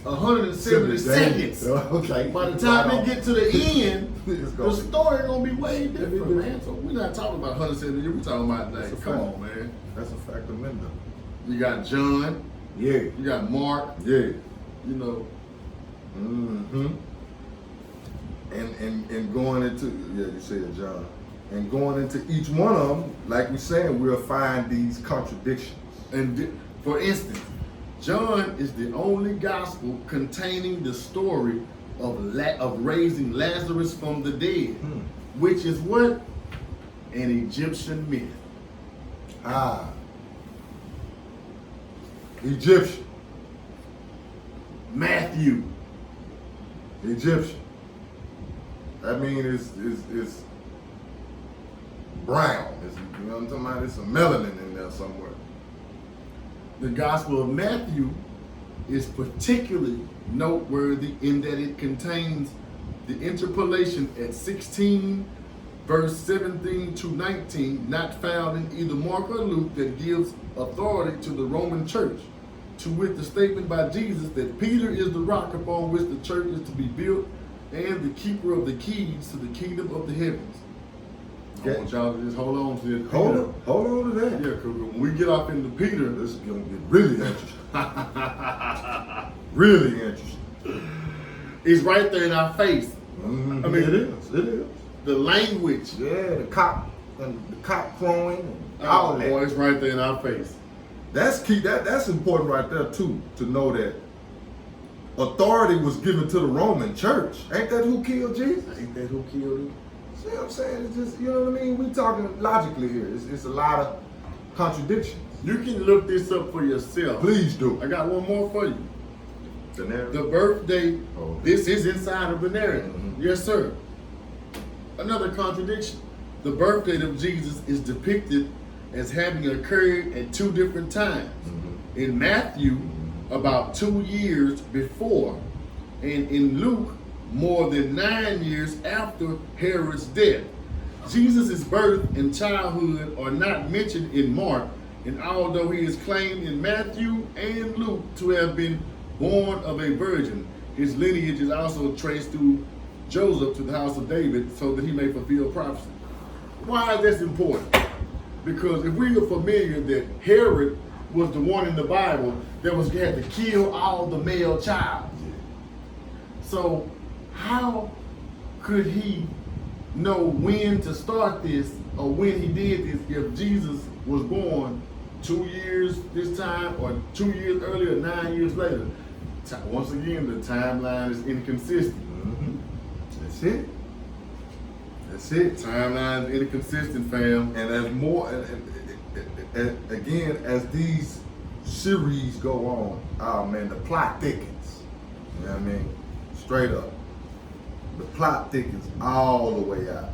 170 seconds. Okay. By the time they get to the end, the story gonna be way different, man. So we're not talking about 170 years. We're talking about like, come on, man. That's a fact of Linda. You got John. Yeah. You got Mark. Yeah. You know. Mm-hmm. And going into, yeah, you said John. And going into each one of them, like we're saying, we'll find these contradictions. And for instance, John is the only gospel containing the story of raising Lazarus from the dead, which is what? An Egyptian myth. Ah. Egyptian. Matthew. Egyptian. That means it's brown. You know what I'm talking about? There's some melanin in there somewhere. The Gospel of Matthew is particularly noteworthy in that it contains the interpolation at 16, verse 17 to 19, not found in either Mark or Luke, that gives authority to the Roman church, to wit the statement by Jesus that Peter is the rock upon which the church is to be built and the keeper of the keys to the kingdom of the heavens. I want y'all to just hold on to that. Hold on to that. Yeah, because when we get off into Peter, this is going to get really interesting. Really interesting. It's right there in our face. Mm-hmm. I mean, it is. The language. Yeah, the cock crowing and all that. Boy, it's right there in our face. That's key. That's important right there too, to know that authority was given to the Roman church. Ain't that who killed Jesus? Ain't that who killed him? See what I'm saying? It's just, you know what I mean? We talking logically here. It's a lot of contradictions. You can look this up for yourself. Please do. I got one more for you. The narrative? The birthday. Oh. This is inside of the narrative. Mm-hmm. Yes, sir. Another contradiction. The birthday of Jesus is depicted as having occurred at 2 different times. Mm-hmm. In Matthew, about 2 years before, and in Luke, more than 9 years after Herod's death. Jesus' birth and childhood are not mentioned in Mark, and although he is claimed in Matthew and Luke to have been born of a virgin, his lineage is also traced through Joseph to the house of David so that he may fulfill prophecy. Why is this important? Because if we are familiar that Herod was the one in the Bible that had to kill all the male child. So how could he know when to start this or when he did this if Jesus was born 2 years this time or 2 years earlier, 9 years later? Once again, the timeline is inconsistent. Mm-hmm. That's it. That's it. Timeline is inconsistent, fam. And as more, and again, as these series go on, oh man, the plot thickens. You know what I mean? Straight up. The plot thickens all the way out.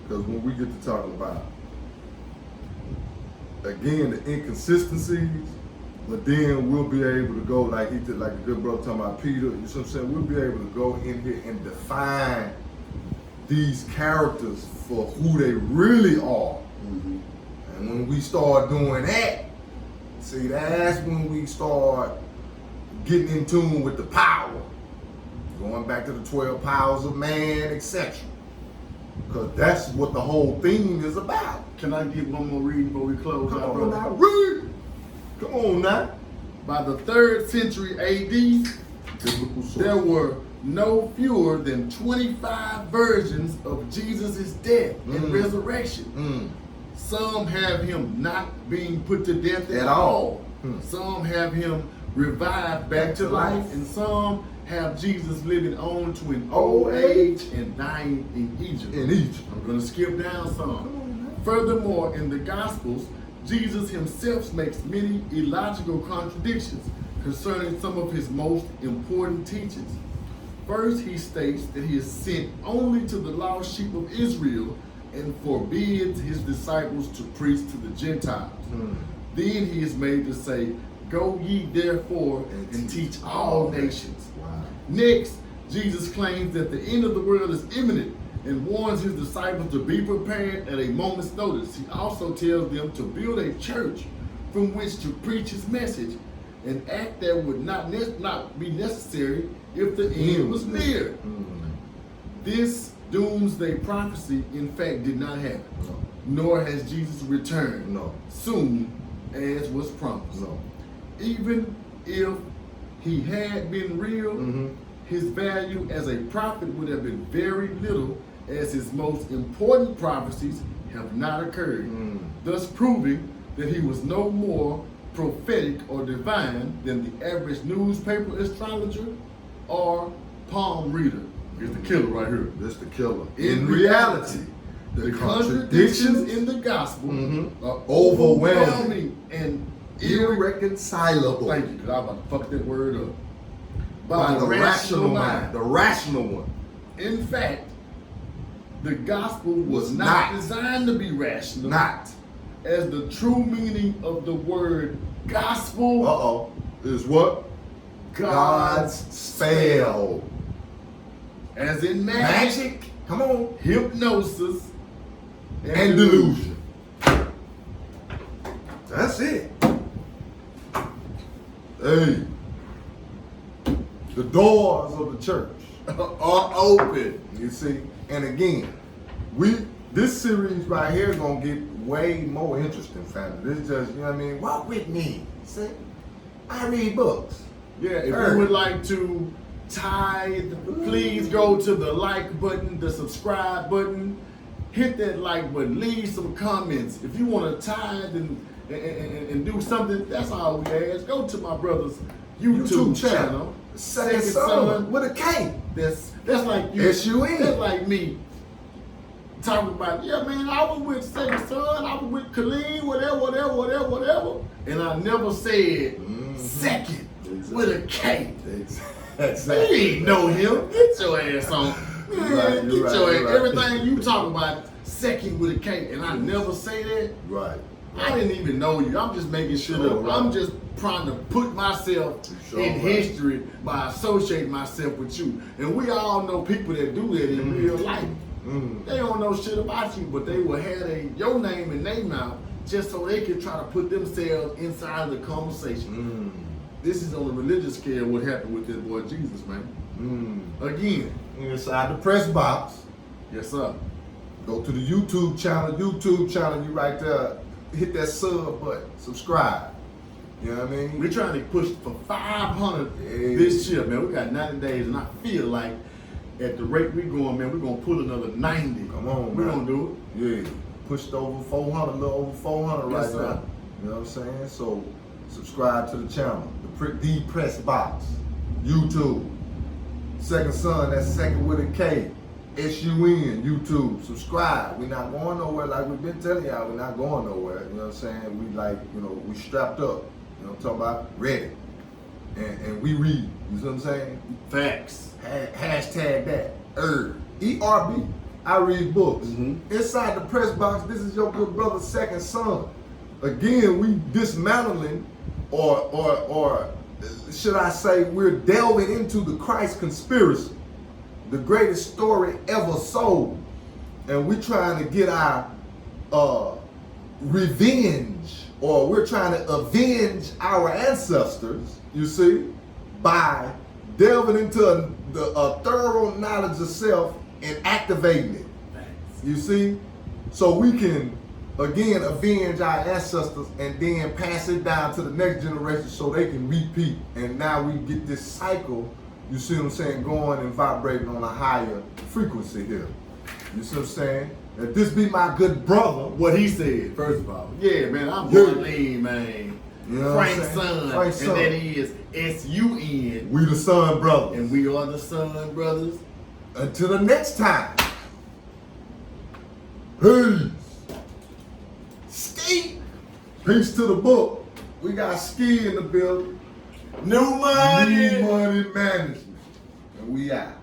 Because when we get to talking about, again, the inconsistencies, but then we'll be able to go like he did, like the good brother talking about Peter, you know what I'm saying? We'll be able to go in here and define these characters for who they really are. Mm-hmm. And when we start doing that, see, that's when we start getting in tune with the power. Going back to the 12 powers of man, etc. Because that's what the whole theme is about. Can I get one more reading before we close Come out, on brother? now, read. Come on now. By the 3rd century AD, there were no fewer than 25 versions of Jesus' death and resurrection. Some have him not being put to death at all. Some have him revived back to life, and some have Jesus living on to an old age and dying in Egypt. I'm going to skip down some. Furthermore, in the Gospels, Jesus himself makes many illogical contradictions concerning some of his most important teachings. First, he states that he is sent only to the lost sheep of Israel and forbids his disciples to preach to the Gentiles. Then he is made to say, "Go ye therefore and teach all nations." Wow. Next, Jesus claims that the end of the world is imminent and warns his disciples to be prepared at a moment's notice. He also tells them to build a church from which to preach his message, an act that would not be necessary if the end was near. This doomsday prophecy, in fact, did not happen, nor has Jesus returned soon as was promised. Even if he had been real, his value as a prophet would have been very little, as his most important prophecies have not occurred, thus proving that he was no more prophetic or divine than the average newspaper astrologer or palm reader. Here's the killer right here. This the killer. In reality, the contradictions in the gospel are overwhelming and irreconcilable. Thank you, because I was about to fuck that word up. By the rational mind. The rational one. In fact, the gospel was not designed to be rational. As the true meaning of the word gospel is what? God's spell. As in magic, come on, hypnosis, and delusion. That's it. Hey, the doors of the church are open. You see, and again, this series right here gonna get way more interesting, family. This just, you know what I mean? Walk with me. See, I read books. Yeah, if you would like to tithe, please go to the like button, the subscribe button, hit that like button, leave some comments. If you want to tithe and do something, that's all we ask. Go to my brother's YouTube channel, Second Son with a K. That's like you. S-U-N. That's like me talking about, yeah, man, I was with Second Son, I was with Khalid, whatever. And I never said second with a K. Exactly. You ain't know him. Get your ass on. Man, You're right. Everything you talk about, second with a K, and I never say that. Right. I didn't even know you. I'm just making shit up. Right. I'm just trying to put myself in history by associating myself with you. And we all know people that do that in real life. They don't know shit about you, but they will have your name in their mouth just so they can try to put themselves inside of the conversation. This is on the religious scale what happened with this boy Jesus, man. Again. Inside the press box. Yes, sir. Go to the YouTube channel. You right there. Hit that sub button. Subscribe. You know what I mean? We're trying to push for 500 this year, man. We got 90 days, and I feel like at the rate we're going, man, we're going to put another 90. Come on, we're man. going to do it. Yeah. Pushed over 400, a little over 400 Yes, right sir. now. You know what I'm saying? So, subscribe to the channel. The Press Box. YouTube. Second Son, that's second with a K. S-U-N, YouTube. Subscribe. We're not going nowhere. Like we've been telling y'all, we're not going nowhere. You know what I'm saying? We strapped up. You know what I'm talking about? Ready. And we read. You see what I'm saying? Facts. Hashtag that. ERB. I read books. Inside the press box, this is your good brother, Second Son. Again, we dismantling, or should I say, we're delving into the Christ conspiracy, the greatest story ever sold, and we're trying to get our revenge, or we're trying to avenge our ancestors. You see, by delving into a thorough knowledge of self and activating it. You see? So we can, again, avenge our ancestors and then pass it down to the next generation so they can repeat. And now we get this cycle, you see what I'm saying, going and vibrating on a higher frequency here. You see what I'm saying? If this be my good brother. What he said, first of all. Yeah, man, I'm Marlene, man. You know Frank's son. Frank's and son. that is S-U-N. We the Son Brothers. And we are the Son Brothers. Until the next time. Peace. Ski. Peace to the book. We got Ski in the building. New money. New money management. And we out.